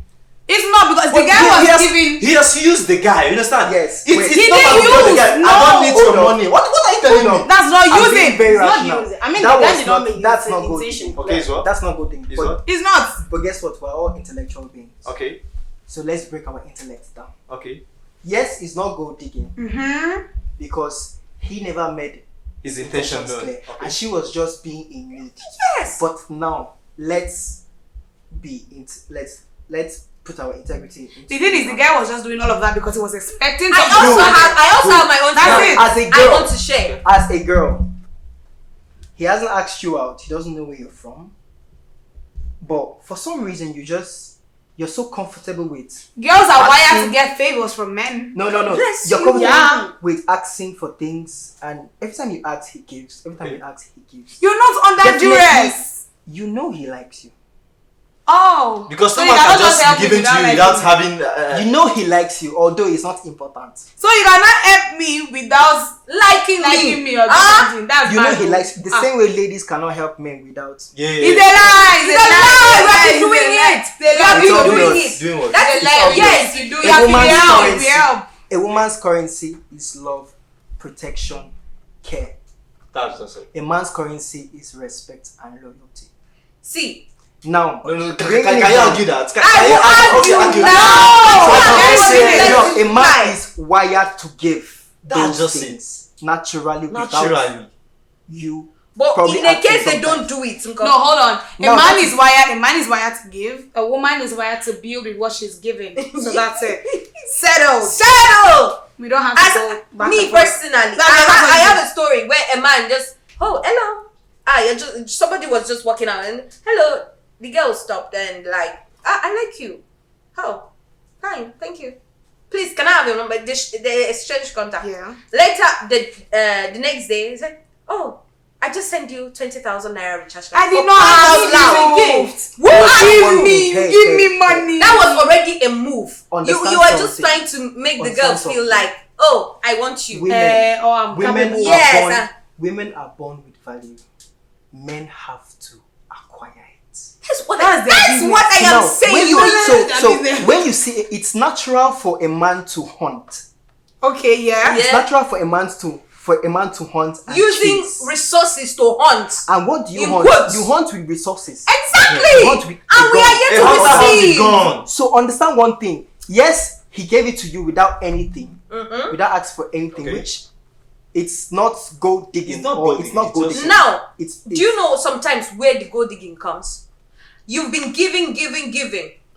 Speaker 1: it's not because the guy was giving.
Speaker 3: He has used the guy. You understand?
Speaker 6: Yes.
Speaker 3: It's
Speaker 6: Wait.
Speaker 3: it's
Speaker 1: He
Speaker 3: not
Speaker 1: didn't
Speaker 3: about the
Speaker 1: use.
Speaker 3: guy.
Speaker 1: No.
Speaker 3: I don't need your
Speaker 6: Hold on.
Speaker 3: money. What are you telling me?
Speaker 1: That's not
Speaker 6: I'm being
Speaker 1: using.
Speaker 6: very
Speaker 2: It's not
Speaker 6: rational.
Speaker 2: using. I mean,
Speaker 6: That
Speaker 2: the guy
Speaker 6: was
Speaker 2: did not
Speaker 6: not-
Speaker 2: make
Speaker 6: that's
Speaker 2: the
Speaker 6: not good.
Speaker 2: intention.
Speaker 3: Okay, so
Speaker 6: That's not good thing.
Speaker 3: Is
Speaker 6: But,
Speaker 3: what?
Speaker 1: It's not.
Speaker 6: but guess what? We're all intellectual beings.
Speaker 3: Okay.
Speaker 6: So let's break our intellect down.
Speaker 3: Okay.
Speaker 6: Yes, it's not gold digging
Speaker 1: Mm-hmm.
Speaker 6: because he never made
Speaker 3: His intention
Speaker 6: intentions
Speaker 3: known.
Speaker 6: clear,
Speaker 3: Okay.
Speaker 6: and she was just being in need.
Speaker 1: Yes.
Speaker 6: But now let's put our integrity into
Speaker 1: The thing is, the guy was just doing all of that because he was expecting
Speaker 4: I
Speaker 1: something.
Speaker 4: also have my own
Speaker 1: That's
Speaker 4: story.
Speaker 1: it.
Speaker 6: As a
Speaker 4: I
Speaker 6: girl,
Speaker 4: want to share.
Speaker 6: as a girl, he hasn't asked you out. He doesn't know where you're from. But for some reason, you're so comfortable with.
Speaker 1: Girls are wired
Speaker 6: Asking-
Speaker 1: to get favors from men.
Speaker 6: No.
Speaker 4: Bless
Speaker 6: You're
Speaker 4: you.
Speaker 6: comfortable
Speaker 1: Yeah.
Speaker 6: with asking for things, and every time you ask, he gives. Every time you ask, he gives.
Speaker 1: You're not under
Speaker 6: Definitely.
Speaker 1: duress.
Speaker 6: You know he likes you.
Speaker 1: Oh.
Speaker 3: Because
Speaker 1: So
Speaker 3: someone
Speaker 1: you
Speaker 3: can
Speaker 1: cannot
Speaker 3: just
Speaker 1: help
Speaker 3: be
Speaker 1: me
Speaker 3: given to you
Speaker 1: without
Speaker 3: without
Speaker 1: liking
Speaker 3: having.
Speaker 6: You know he likes you, although it's not important.
Speaker 1: So you cannot help me without
Speaker 4: liking
Speaker 1: me or doing something. That's
Speaker 6: You know
Speaker 1: bad.
Speaker 6: he likes you. The same way ladies cannot help men without.
Speaker 3: Yeah.
Speaker 1: It's a lie.
Speaker 4: It's a lie. We have been doing it.
Speaker 1: It's a lie.
Speaker 6: It's
Speaker 4: You
Speaker 6: obvious.
Speaker 4: doing it.
Speaker 3: Doing what?
Speaker 4: That's
Speaker 1: It's
Speaker 4: a lie.
Speaker 1: obvious.
Speaker 4: Yes, you do.
Speaker 6: A
Speaker 4: You have to
Speaker 6: woman's
Speaker 4: help.
Speaker 6: currency.
Speaker 1: We help.
Speaker 6: A woman's currency is love, protection, care.
Speaker 3: That's just it.
Speaker 6: A man's currency is respect and loyalty.
Speaker 4: See,
Speaker 6: Now,
Speaker 3: No, can
Speaker 6: bringing it
Speaker 3: you
Speaker 6: down-
Speaker 3: argue that? Can
Speaker 4: I
Speaker 3: you
Speaker 4: will
Speaker 3: argue?
Speaker 4: argue
Speaker 3: Okay,
Speaker 4: now.
Speaker 3: argue.
Speaker 6: No, a man is wired to give
Speaker 3: That's
Speaker 6: those
Speaker 3: just
Speaker 6: things naturally without
Speaker 3: Naturally.
Speaker 6: you.
Speaker 4: but
Speaker 6: Probably
Speaker 4: in a case
Speaker 6: acting
Speaker 4: they don't
Speaker 6: sometimes.
Speaker 4: do it,
Speaker 1: No, hold on.
Speaker 6: No,
Speaker 1: A man
Speaker 6: that's-
Speaker 1: is wired to give. A woman is wired to build with what she's given. So that's it. Settled.
Speaker 4: settle.
Speaker 1: We don't have to go
Speaker 4: As
Speaker 1: back
Speaker 4: me
Speaker 1: and forth.
Speaker 4: personally,
Speaker 1: That's
Speaker 4: I have a story where a man just, oh, hello. Somebody was just walking out and, hello. The girl stopped and like, I like you. Oh, fine, thank you. Please, can I have your number? The exchange contact.
Speaker 1: Yeah.
Speaker 4: Later, the next day, he said, oh, I just sent you 20,000 naira recharge card.
Speaker 1: I did
Speaker 4: For
Speaker 1: not
Speaker 4: crying
Speaker 1: have
Speaker 4: out
Speaker 1: you.
Speaker 4: loud.
Speaker 1: Gift.
Speaker 4: Who are you?
Speaker 1: Give me money.
Speaker 4: That was already a move.
Speaker 6: Understand
Speaker 4: You are just
Speaker 6: something.
Speaker 4: trying to make the
Speaker 6: Understand
Speaker 4: girl feel
Speaker 6: something.
Speaker 4: like, oh, I want you.
Speaker 6: Women,
Speaker 1: I'm
Speaker 6: women
Speaker 1: capable.
Speaker 6: are
Speaker 4: Yes,
Speaker 6: born. Women are born with value. Men have to acquire it.
Speaker 4: That's what
Speaker 1: That's their
Speaker 4: I am
Speaker 6: Now,
Speaker 4: saying.
Speaker 6: when
Speaker 4: You
Speaker 1: business.
Speaker 6: when you see it, it's natural for a man to hunt.
Speaker 1: Okay, yeah.
Speaker 6: It's
Speaker 4: Yeah.
Speaker 6: natural for a man to hunt and
Speaker 4: using
Speaker 6: chase.
Speaker 4: resources to hunt.
Speaker 6: And what do you
Speaker 4: in
Speaker 6: hunt?
Speaker 4: quotes.
Speaker 6: You hunt with resources.
Speaker 4: Exactly.
Speaker 6: You hunt with
Speaker 4: And
Speaker 6: a
Speaker 4: we
Speaker 6: gun.
Speaker 4: are yet
Speaker 3: A
Speaker 4: to
Speaker 3: hunter has
Speaker 4: receive.
Speaker 3: a gun.
Speaker 6: So understand one thing. Yes, he gave it to you without anything, without asking for anything,
Speaker 3: Okay.
Speaker 6: which it's not gold digging.
Speaker 3: It's not
Speaker 6: or
Speaker 3: gold
Speaker 6: it's not
Speaker 3: digging,
Speaker 6: gold
Speaker 3: it's
Speaker 6: digging.
Speaker 4: Now,
Speaker 6: It's
Speaker 4: do you know sometimes where the gold digging comes? You've been giving,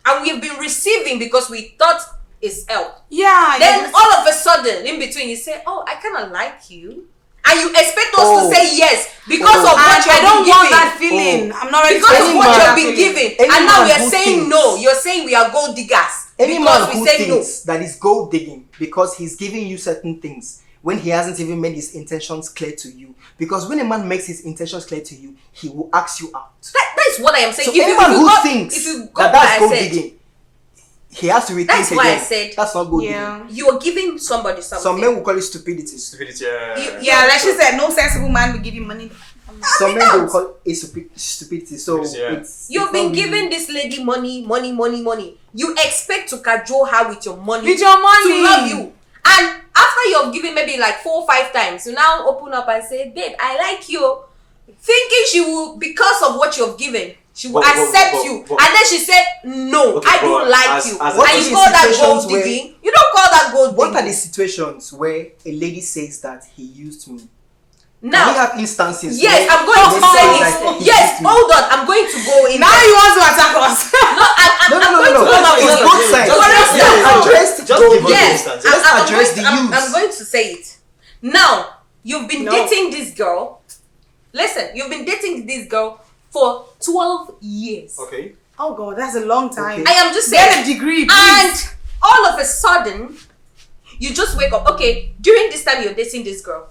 Speaker 4: and we've been receiving because we thought it's help.
Speaker 1: Yeah.
Speaker 4: Then
Speaker 1: yes.
Speaker 4: all of a sudden, in between, you say, "Oh, I kind of like you," and you expect us
Speaker 6: Oh.
Speaker 4: to say yes because
Speaker 6: Oh.
Speaker 4: of what
Speaker 1: And
Speaker 4: you've
Speaker 1: I don't
Speaker 4: been
Speaker 1: want
Speaker 4: giving.
Speaker 1: that feeling. I'm not ready
Speaker 4: Because
Speaker 1: to
Speaker 4: of
Speaker 6: Any
Speaker 4: what
Speaker 6: man-
Speaker 4: you've been giving,
Speaker 6: any
Speaker 4: and now
Speaker 6: man
Speaker 4: we are
Speaker 6: who
Speaker 4: saying
Speaker 6: thinks-
Speaker 4: no. You're saying we are gold diggers
Speaker 6: Any
Speaker 4: because
Speaker 6: man
Speaker 4: we
Speaker 6: who
Speaker 4: say no.
Speaker 6: thinks that is gold digging because he's giving you certain things when he hasn't even made his intentions clear to you. Because when a man makes his intentions clear to you, he will ask you out.
Speaker 4: That's what I am saying.
Speaker 6: So
Speaker 4: If
Speaker 6: anyone
Speaker 4: you
Speaker 6: who
Speaker 4: got-
Speaker 6: thinks
Speaker 4: if you
Speaker 6: that
Speaker 4: got
Speaker 6: that's
Speaker 4: what I
Speaker 6: gold
Speaker 4: said,
Speaker 6: digging, he has to rethink
Speaker 4: That's why I
Speaker 6: again.
Speaker 4: said-
Speaker 6: That's not gold
Speaker 1: Yeah.
Speaker 6: digging.
Speaker 4: you are giving somebody something.
Speaker 6: Some men will call it stupidity.
Speaker 3: Stupidity. Yeah.
Speaker 1: Yeah, like she said, no sensible man will give you money.
Speaker 6: Some men will call it stupidity. So
Speaker 3: Yeah.
Speaker 4: You've
Speaker 6: it's
Speaker 4: been
Speaker 6: not really-
Speaker 4: giving this lady money. You expect to cajole her with your money.
Speaker 1: With your money.
Speaker 4: To love you. And after you've given maybe like 4 or 5 times, you now open up and say, babe, I like you. Thinking she will, because of what you've given, she will accept you. And then she said, no,
Speaker 3: Okay,
Speaker 4: I don't
Speaker 3: but
Speaker 4: like
Speaker 3: as-
Speaker 4: you.
Speaker 3: as-
Speaker 6: What
Speaker 4: And
Speaker 6: are
Speaker 4: you
Speaker 6: the
Speaker 4: call that gold
Speaker 6: situations where-
Speaker 4: digging. You don't call that gold
Speaker 6: What are
Speaker 4: digging.
Speaker 6: the situations where a lady says that he used me? Can we
Speaker 4: Now,
Speaker 6: have instances?
Speaker 4: yes,
Speaker 6: where
Speaker 4: I'm going
Speaker 6: a
Speaker 4: to
Speaker 6: lady
Speaker 4: say
Speaker 6: says
Speaker 4: this.
Speaker 6: that he
Speaker 4: Yes,
Speaker 6: used me?
Speaker 4: hold on. I'm going to go in.
Speaker 1: Now
Speaker 4: there.
Speaker 1: you want to attack us.
Speaker 4: No, I'm
Speaker 6: No.
Speaker 4: going to go
Speaker 6: It's
Speaker 4: back
Speaker 6: both
Speaker 4: to
Speaker 6: sides.
Speaker 4: For instance,
Speaker 6: Address
Speaker 3: Just give us
Speaker 4: yes,
Speaker 3: the instance.
Speaker 6: Let's
Speaker 4: I'm
Speaker 6: address
Speaker 4: going-
Speaker 6: the use.
Speaker 4: I'm going to say it. Now, you've been
Speaker 1: No.
Speaker 4: dating this girl. Listen, you've been dating this girl for 12 years.
Speaker 3: Okay.
Speaker 1: Oh God, that's a long time.
Speaker 6: Okay.
Speaker 4: I am just
Speaker 1: Get a
Speaker 4: saying.
Speaker 1: degree,
Speaker 4: And
Speaker 1: please.
Speaker 4: all of a sudden, you just wake up. Okay, during this time you're dating this girl.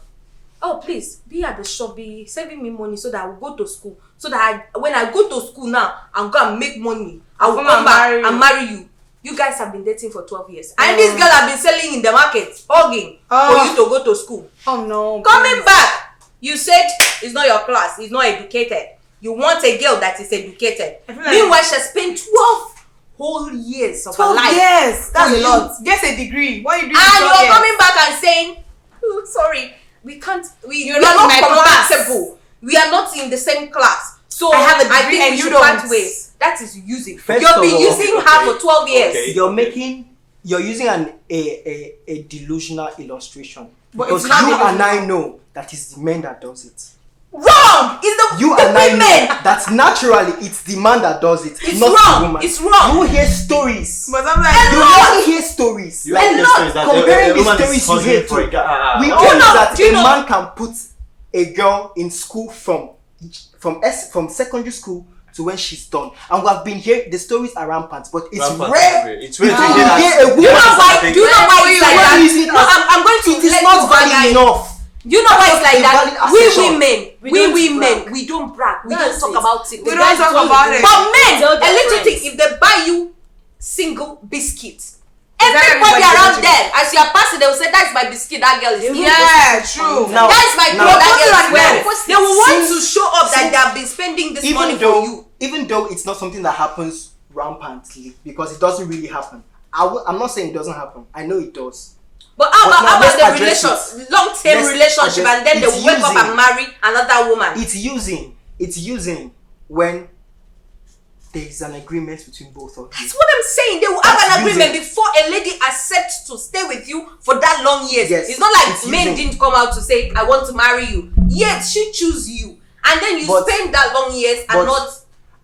Speaker 4: Oh, please, be at the shop, be saving me money so that I will go to school. So that when I go to school now, I'm going to make money. I will
Speaker 1: Come
Speaker 4: come
Speaker 1: and
Speaker 4: back
Speaker 1: marry you.
Speaker 4: and marry you. You guys have been dating for 12 years. And this girl have been selling in the market, hugging for you to go to school.
Speaker 1: Oh no.
Speaker 4: Coming back, you said it's not your class, it's not educated. You want a girl that is educated.
Speaker 1: I feel like-
Speaker 4: Meanwhile, she spent 12 whole years of her
Speaker 1: 12
Speaker 4: life.
Speaker 1: years. That's
Speaker 4: for
Speaker 1: a
Speaker 4: you.
Speaker 1: lot. Get a degree. What are you doing?
Speaker 4: And
Speaker 1: for 12
Speaker 4: you're
Speaker 1: years?
Speaker 4: coming back and saying, "Oh, sorry, we can't, we are
Speaker 1: not
Speaker 4: not
Speaker 1: in my class.
Speaker 4: compatible. We are not in the same class. So
Speaker 1: I have a degree
Speaker 4: think
Speaker 1: and
Speaker 4: we
Speaker 1: you
Speaker 4: should
Speaker 1: don't."
Speaker 4: part ways." That is using.
Speaker 6: First
Speaker 4: You've
Speaker 6: of
Speaker 4: been
Speaker 6: all-
Speaker 4: using her for 12 years.
Speaker 3: Okay.
Speaker 6: You're using a delusional illustration.
Speaker 1: But
Speaker 6: Because
Speaker 1: it's not
Speaker 6: you and
Speaker 1: delusional.
Speaker 6: I know that it's the men that does it.
Speaker 4: Wrong! It's the
Speaker 6: You and I know
Speaker 4: women.
Speaker 6: that naturally it's the man that does it,
Speaker 4: It's
Speaker 6: not
Speaker 4: wrong.
Speaker 6: the woman.
Speaker 4: It's wrong.
Speaker 6: You hear stories.
Speaker 1: But sometimes
Speaker 6: You only hear stories.
Speaker 3: You
Speaker 6: Like,
Speaker 3: have
Speaker 4: not
Speaker 3: stories that
Speaker 6: comparing
Speaker 3: a
Speaker 6: the
Speaker 3: woman
Speaker 6: stories
Speaker 3: is
Speaker 6: you
Speaker 3: hustling
Speaker 6: hear
Speaker 3: for a
Speaker 6: too.
Speaker 3: guy.
Speaker 6: we
Speaker 3: No.
Speaker 6: know that
Speaker 4: Do you
Speaker 6: a
Speaker 4: know-
Speaker 6: man can put a girl in school from secondary school to when she's done, and we have been hearing the stories are rampant, but it's
Speaker 3: Rampant.
Speaker 6: rare.
Speaker 3: It's rare to
Speaker 6: You
Speaker 3: hear that.
Speaker 6: hear a
Speaker 4: Do you know
Speaker 6: woman
Speaker 4: why?
Speaker 3: Think-
Speaker 4: Do you know why it's like
Speaker 6: Why
Speaker 4: that?
Speaker 6: is it
Speaker 4: No,
Speaker 6: as-
Speaker 4: I'm going to
Speaker 6: It is
Speaker 4: let
Speaker 6: not
Speaker 4: you
Speaker 6: valid
Speaker 4: analyze.
Speaker 6: enough.
Speaker 4: You know why it's
Speaker 6: That's
Speaker 4: like
Speaker 6: a valid
Speaker 4: that? We
Speaker 6: assertion.
Speaker 4: women, we
Speaker 2: don't
Speaker 4: women,
Speaker 2: brag.
Speaker 4: we don't brag. We
Speaker 2: That's
Speaker 4: don't talk
Speaker 2: it.
Speaker 4: about it.
Speaker 1: We don't talk about it.
Speaker 4: But men,
Speaker 2: Tell
Speaker 4: a
Speaker 2: their
Speaker 4: little
Speaker 2: friends.
Speaker 4: thing, if they buy you single biscuits,
Speaker 1: everybody
Speaker 4: everybody around
Speaker 1: watching?
Speaker 4: them, as you are passing, they will say, "That's my biscuit. That girl is eating."
Speaker 1: Yeah, true.
Speaker 6: Now-
Speaker 4: That's my
Speaker 6: now-
Speaker 4: girl. That girl
Speaker 1: Well,
Speaker 4: is wearing. They will want to
Speaker 6: since-
Speaker 4: show up that
Speaker 6: since-
Speaker 4: they have been spending this money for you.
Speaker 6: Even though it's not something that happens rampantly, because it doesn't really happen. I'm not saying it doesn't happen. I know it does.
Speaker 4: But
Speaker 6: But now
Speaker 4: how
Speaker 6: let's
Speaker 4: about the
Speaker 6: address
Speaker 4: long-term
Speaker 6: Let's
Speaker 4: relationship,
Speaker 6: address-
Speaker 4: and then they
Speaker 6: it's
Speaker 4: will wake up
Speaker 6: using-
Speaker 4: and marry another woman?
Speaker 6: It's using when there is an agreement between both of you.
Speaker 4: That's what I'm saying. They will have
Speaker 6: That's
Speaker 4: an agreement
Speaker 6: using.
Speaker 4: before a lady accepts to stay with you for that long years.
Speaker 6: Yes,
Speaker 4: It's not like
Speaker 6: it's
Speaker 4: men
Speaker 6: using.
Speaker 4: didn't come out to say, "I want to marry you." Yet she choose you, and then you
Speaker 6: But-
Speaker 4: spend that long years
Speaker 6: but-
Speaker 4: and not.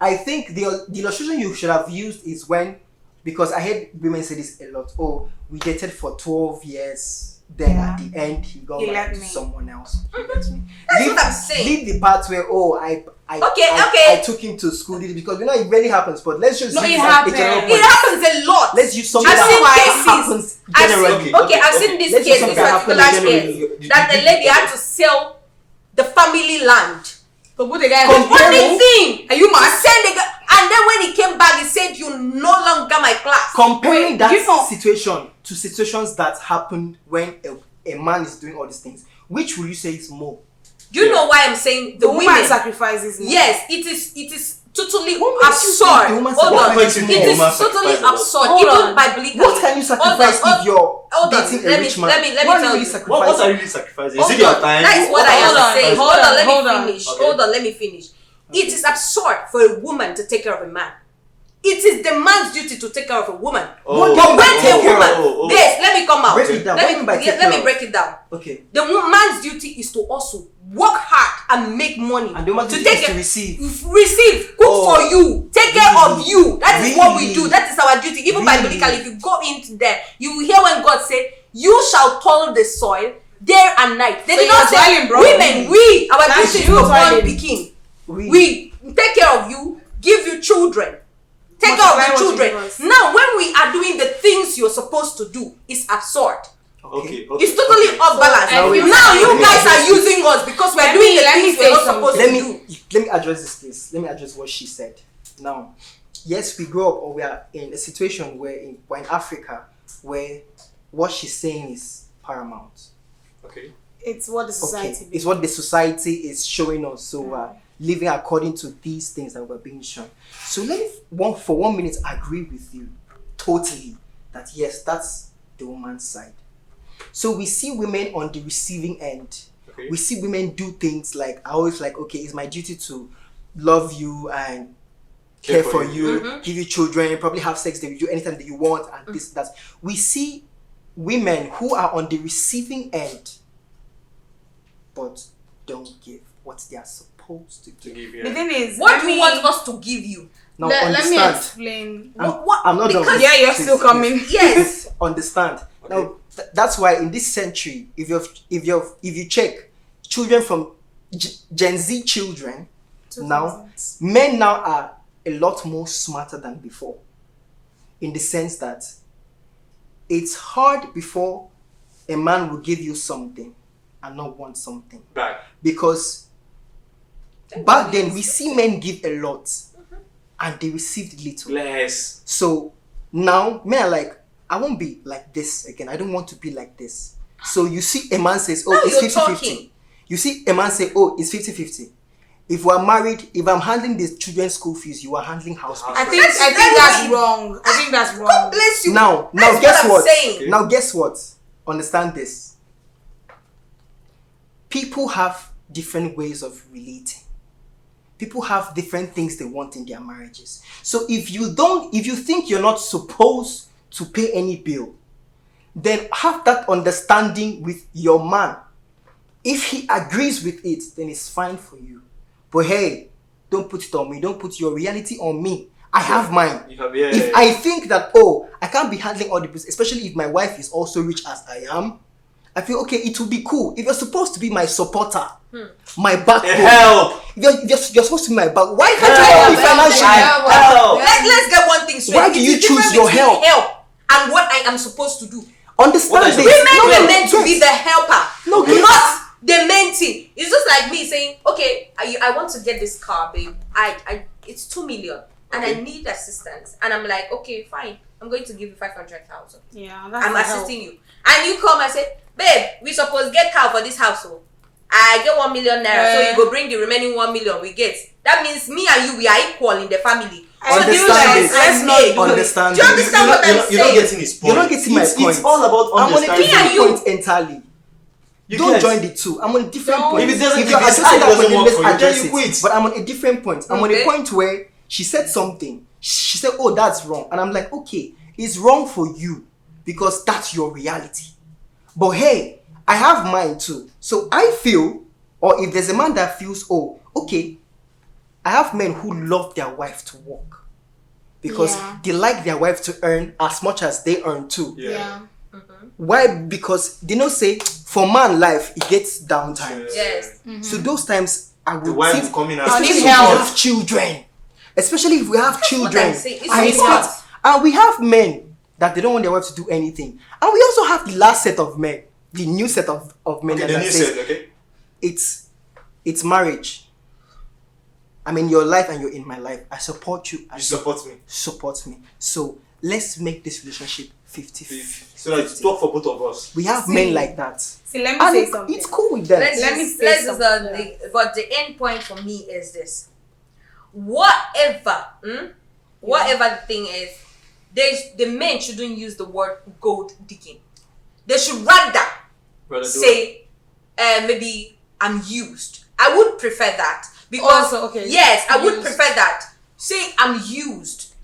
Speaker 6: I think the illustration you should have used is when, because I heard women say this a lot. Oh, we dated for 12 years. Then at the end, he got
Speaker 1: He
Speaker 6: married
Speaker 1: left
Speaker 6: to
Speaker 1: me.
Speaker 6: someone else. He left me.
Speaker 4: That's what I'm saying.
Speaker 6: Leave the part where
Speaker 4: Okay.
Speaker 6: I took him to school, because we know it really happens. But let's just
Speaker 1: No,
Speaker 6: use
Speaker 1: it
Speaker 6: like a
Speaker 1: happens.
Speaker 6: general
Speaker 4: It
Speaker 6: point.
Speaker 4: happens a lot.
Speaker 6: Let's use something
Speaker 4: I've
Speaker 6: that
Speaker 4: seen cases.
Speaker 6: happens
Speaker 4: I've seen-
Speaker 6: generally.
Speaker 4: okay, I've seen this
Speaker 6: Let's
Speaker 4: case,
Speaker 6: use
Speaker 4: this
Speaker 6: something that
Speaker 4: particular
Speaker 6: happens
Speaker 4: case,
Speaker 6: generally.
Speaker 4: that the lady had to sell the family land.
Speaker 1: But put the guy
Speaker 4: Funny thing,
Speaker 1: Are you
Speaker 4: he
Speaker 1: mad?
Speaker 4: sent the guy, and then when he came back, he said, "You no longer my class."
Speaker 6: Comparing
Speaker 1: Wait,
Speaker 6: that
Speaker 1: you know-
Speaker 6: situation to situations that happen when a man is doing all these things, which will you say is more?
Speaker 4: Do you know why I'm saying
Speaker 1: The
Speaker 4: the
Speaker 1: woman
Speaker 4: women?
Speaker 1: sacrifices more.
Speaker 4: Yes, it is totally
Speaker 6: What makes you
Speaker 4: absurd.
Speaker 6: think the woman
Speaker 4: Hold on,
Speaker 6: sacrifices
Speaker 4: it
Speaker 6: more?
Speaker 4: is
Speaker 3: Woman
Speaker 4: totally
Speaker 3: sacrifices more.
Speaker 4: absurd,
Speaker 1: Hold
Speaker 4: even
Speaker 1: on.
Speaker 4: biblically.
Speaker 6: What can you sacrifice
Speaker 4: Hold on,
Speaker 6: if you're
Speaker 4: hold on.
Speaker 6: dating a
Speaker 4: Let me
Speaker 6: rich man?
Speaker 4: let me
Speaker 6: What
Speaker 4: tell
Speaker 6: do you really
Speaker 4: you.
Speaker 6: sacrifice?
Speaker 3: What are you really sacrificing? Is
Speaker 4: Hold
Speaker 3: it your
Speaker 4: on.
Speaker 3: time?
Speaker 4: That is what I
Speaker 1: Hold
Speaker 4: am
Speaker 1: on,
Speaker 4: saying.
Speaker 1: hold
Speaker 4: Hold
Speaker 1: on,
Speaker 4: on, let
Speaker 1: hold
Speaker 4: me
Speaker 1: on.
Speaker 4: finish.
Speaker 3: Okay.
Speaker 4: Hold on, let me finish. It is absurd for a woman to take care of a man. It is the man's duty to take care of a woman.
Speaker 3: Oh,
Speaker 4: But when
Speaker 6: take
Speaker 4: a
Speaker 6: care
Speaker 4: woman,
Speaker 3: of?
Speaker 4: yes, let me come out.
Speaker 6: Break it down. What do you mean by take
Speaker 4: Let
Speaker 6: care
Speaker 4: me
Speaker 6: of?
Speaker 4: break it down.
Speaker 6: Okay.
Speaker 4: The man's duty is to also work hard and make money.
Speaker 6: And the woman's
Speaker 4: to
Speaker 6: duty
Speaker 4: take
Speaker 6: is to
Speaker 4: care-
Speaker 6: receive.
Speaker 4: cook
Speaker 6: Oh,
Speaker 4: for you, take care of
Speaker 6: really?
Speaker 4: you. That is what we
Speaker 6: Really?
Speaker 4: do. That is our duty. Even
Speaker 6: Really?
Speaker 4: biblically, if you go into there, you will hear when God said, "You shall toil the soil day and night." They
Speaker 1: So
Speaker 4: did not
Speaker 1: you're
Speaker 4: say
Speaker 1: toiling, bro.
Speaker 4: women. We our
Speaker 1: That's
Speaker 4: duty is
Speaker 1: you
Speaker 4: to born
Speaker 1: toiling.
Speaker 4: picking.
Speaker 6: Really?
Speaker 4: We take care of you, give you children. Take care
Speaker 1: Multiply
Speaker 4: of
Speaker 1: what
Speaker 4: the
Speaker 1: you
Speaker 4: children.
Speaker 1: give us.
Speaker 4: Now, when we are doing the things you're supposed to do, it's absurd.
Speaker 3: Okay.
Speaker 4: It's totally off balance.
Speaker 1: Now wait.
Speaker 4: Now you
Speaker 6: Let me
Speaker 4: guys
Speaker 6: address
Speaker 4: are using us because we're
Speaker 1: Let
Speaker 4: doing
Speaker 1: me-
Speaker 4: the
Speaker 1: let me
Speaker 4: things we're
Speaker 1: say
Speaker 4: not
Speaker 1: something.
Speaker 4: supposed
Speaker 6: Let
Speaker 4: to
Speaker 6: me
Speaker 4: do.
Speaker 6: let me address this, please. Let me address what she said. Now, yes, we grow up or we are in a situation where we're in Africa where what she's saying is paramount.
Speaker 3: Okay.
Speaker 1: It's what the society
Speaker 6: Okay, it's what the society is showing us. So we're living according to these things that we're being shown. So let me for 1 minute agree with you totally that yes, that's the woman's side. So we see women on the receiving end.
Speaker 3: Okay.
Speaker 6: We see women do things like I always like, okay, it's my duty to love you and care for you, give you children, probably have sex with you anytime that you want, and this, that. We see women who are on the receiving end but don't give what they are supposed to
Speaker 3: To
Speaker 6: give.
Speaker 3: give you.
Speaker 1: The thing is,
Speaker 4: What
Speaker 1: let
Speaker 4: do you
Speaker 1: me-
Speaker 4: want us to give you?
Speaker 6: Now
Speaker 1: let me
Speaker 6: understand.
Speaker 1: explain.
Speaker 6: I'm not done.
Speaker 4: Because-
Speaker 1: Yeah, you're
Speaker 6: Please,
Speaker 1: still
Speaker 6: please.
Speaker 1: coming.
Speaker 4: Yes.
Speaker 6: Understand. Now that's why in this century, if you check children from Gen Z children now, men now are a lot more smarter than before. In the sense that it's hard before a man will give you something and not want something.
Speaker 3: Back.
Speaker 6: Because back then we see men give a lot and they received little.
Speaker 3: Less.
Speaker 6: So now men are like, I won't be like this again. I don't want to be like this. So you see a man says, oh,
Speaker 4: Now
Speaker 6: it's
Speaker 4: you're
Speaker 6: 50-50.
Speaker 4: talking.
Speaker 6: You see a man say, oh, it's 50-50. If we're married, if I'm handling the children's school fees, you are handling house fees.
Speaker 1: I think that's wrong. I think that's
Speaker 4: God
Speaker 1: wrong.
Speaker 4: bless you.
Speaker 6: Now
Speaker 4: That's
Speaker 6: guess
Speaker 4: I'm
Speaker 6: what?
Speaker 4: saying.
Speaker 6: Now guess what? Understand this. People have different ways of relating. People have different things they want in their marriages. So if you think you're not supposed to pay any bill, then have that understanding with your man. If he agrees with it, then it's fine for you. But hey, don't put it on me. Don't put your reality on me. I have mine.
Speaker 3: You have,
Speaker 6: If I think that, oh, I can't be handling all the business, especially if my wife is also rich as I am, I feel, okay, it will be cool. If you're supposed to be my supporter, my backbone,
Speaker 3: help.
Speaker 6: if you're supposed to be my back, why can't
Speaker 3: Help.
Speaker 6: you help me financially?
Speaker 3: Help.
Speaker 4: Let's get one thing straight.
Speaker 6: Why do
Speaker 4: It
Speaker 6: you
Speaker 4: is different
Speaker 6: choose your
Speaker 4: between
Speaker 6: help?
Speaker 4: and what I am supposed to do.
Speaker 6: Understand
Speaker 3: What
Speaker 6: this.
Speaker 3: is-
Speaker 4: Women
Speaker 6: No,
Speaker 4: were meant to
Speaker 6: yes.
Speaker 4: be the helper,
Speaker 6: No,
Speaker 4: not The main thing. It's just like me saying, okay, I want to get this car, babe. It's 2 million and I need assistance. And I'm like, okay, fine. I'm going to give you 500,000.
Speaker 1: Yeah,
Speaker 4: I'm assisting you. And you come and say, babe, we supposed get car for this household. I get 1 million naira, so you go bring the remaining 1 million we get. That means me and you, we are equal in the family. So
Speaker 6: Understand
Speaker 4: do you
Speaker 6: it.
Speaker 4: let's not
Speaker 6: Understand
Speaker 4: do you understand what I'm
Speaker 3: You're not
Speaker 4: saying?
Speaker 3: getting his point.
Speaker 6: You're not getting my point.
Speaker 3: It's all about
Speaker 6: I'm on a
Speaker 3: understanding.
Speaker 6: different
Speaker 4: you.
Speaker 6: point entirely.
Speaker 3: You
Speaker 6: Don't
Speaker 3: get-
Speaker 6: join the two. I'm on a different
Speaker 1: Don't.
Speaker 6: point.
Speaker 3: If it doesn't-
Speaker 6: If
Speaker 3: if
Speaker 6: you're
Speaker 3: it's
Speaker 6: addressing that
Speaker 3: doesn't
Speaker 6: point, then
Speaker 3: work
Speaker 6: let's
Speaker 3: for you, then
Speaker 6: address
Speaker 3: you
Speaker 6: it.
Speaker 3: quit.
Speaker 6: But I'm on a different point. I'm on a
Speaker 4: Okay.
Speaker 6: point where she said something. She said, "Oh, that's wrong," and I'm like, "Okay, it's wrong for you because that's your reality." But hey, I have mine too. So I feel, or if there's a man that feels, "Oh, okay," I have men who love their wife to work because
Speaker 1: Yeah.
Speaker 6: they like their wife to earn as much as they earn too.
Speaker 1: Yeah.
Speaker 6: Why? Because they know say for man life it gets downtime.
Speaker 4: Yes.
Speaker 6: So those times I would
Speaker 3: The wife
Speaker 6: think,
Speaker 3: will come in and
Speaker 6: especially
Speaker 1: need
Speaker 6: if we
Speaker 1: help.
Speaker 6: have children, especially if we have
Speaker 4: what
Speaker 6: children,
Speaker 4: I'm saying. It's
Speaker 6: I
Speaker 4: smart.
Speaker 6: expect, and we have men that they don't want their wife to do anything, and we also have the last set of men, the new set of men
Speaker 3: Okay,
Speaker 6: that
Speaker 3: then you
Speaker 6: says
Speaker 3: said, okay?
Speaker 6: it's marriage. I'm in your life and you're in my life. I support you.
Speaker 3: You support me.
Speaker 6: Support me. So let's make this relationship 50-50.
Speaker 3: So that it's talk for both of us.
Speaker 6: We have
Speaker 1: See.
Speaker 6: men like that.
Speaker 1: See, let me
Speaker 6: And
Speaker 1: say something.
Speaker 6: it's cool with them.
Speaker 4: Let's
Speaker 1: Let me
Speaker 4: just,
Speaker 1: say
Speaker 4: let's just,
Speaker 1: something.
Speaker 4: but the end point for me is this. Whatever the thing is, the men shouldn't use the word gold digging. They should rather
Speaker 3: Brother, do
Speaker 4: say, maybe I'm used. I would prefer that because
Speaker 1: Also, okay.
Speaker 4: yes, I would
Speaker 1: Used.
Speaker 4: prefer that. Say I'm used.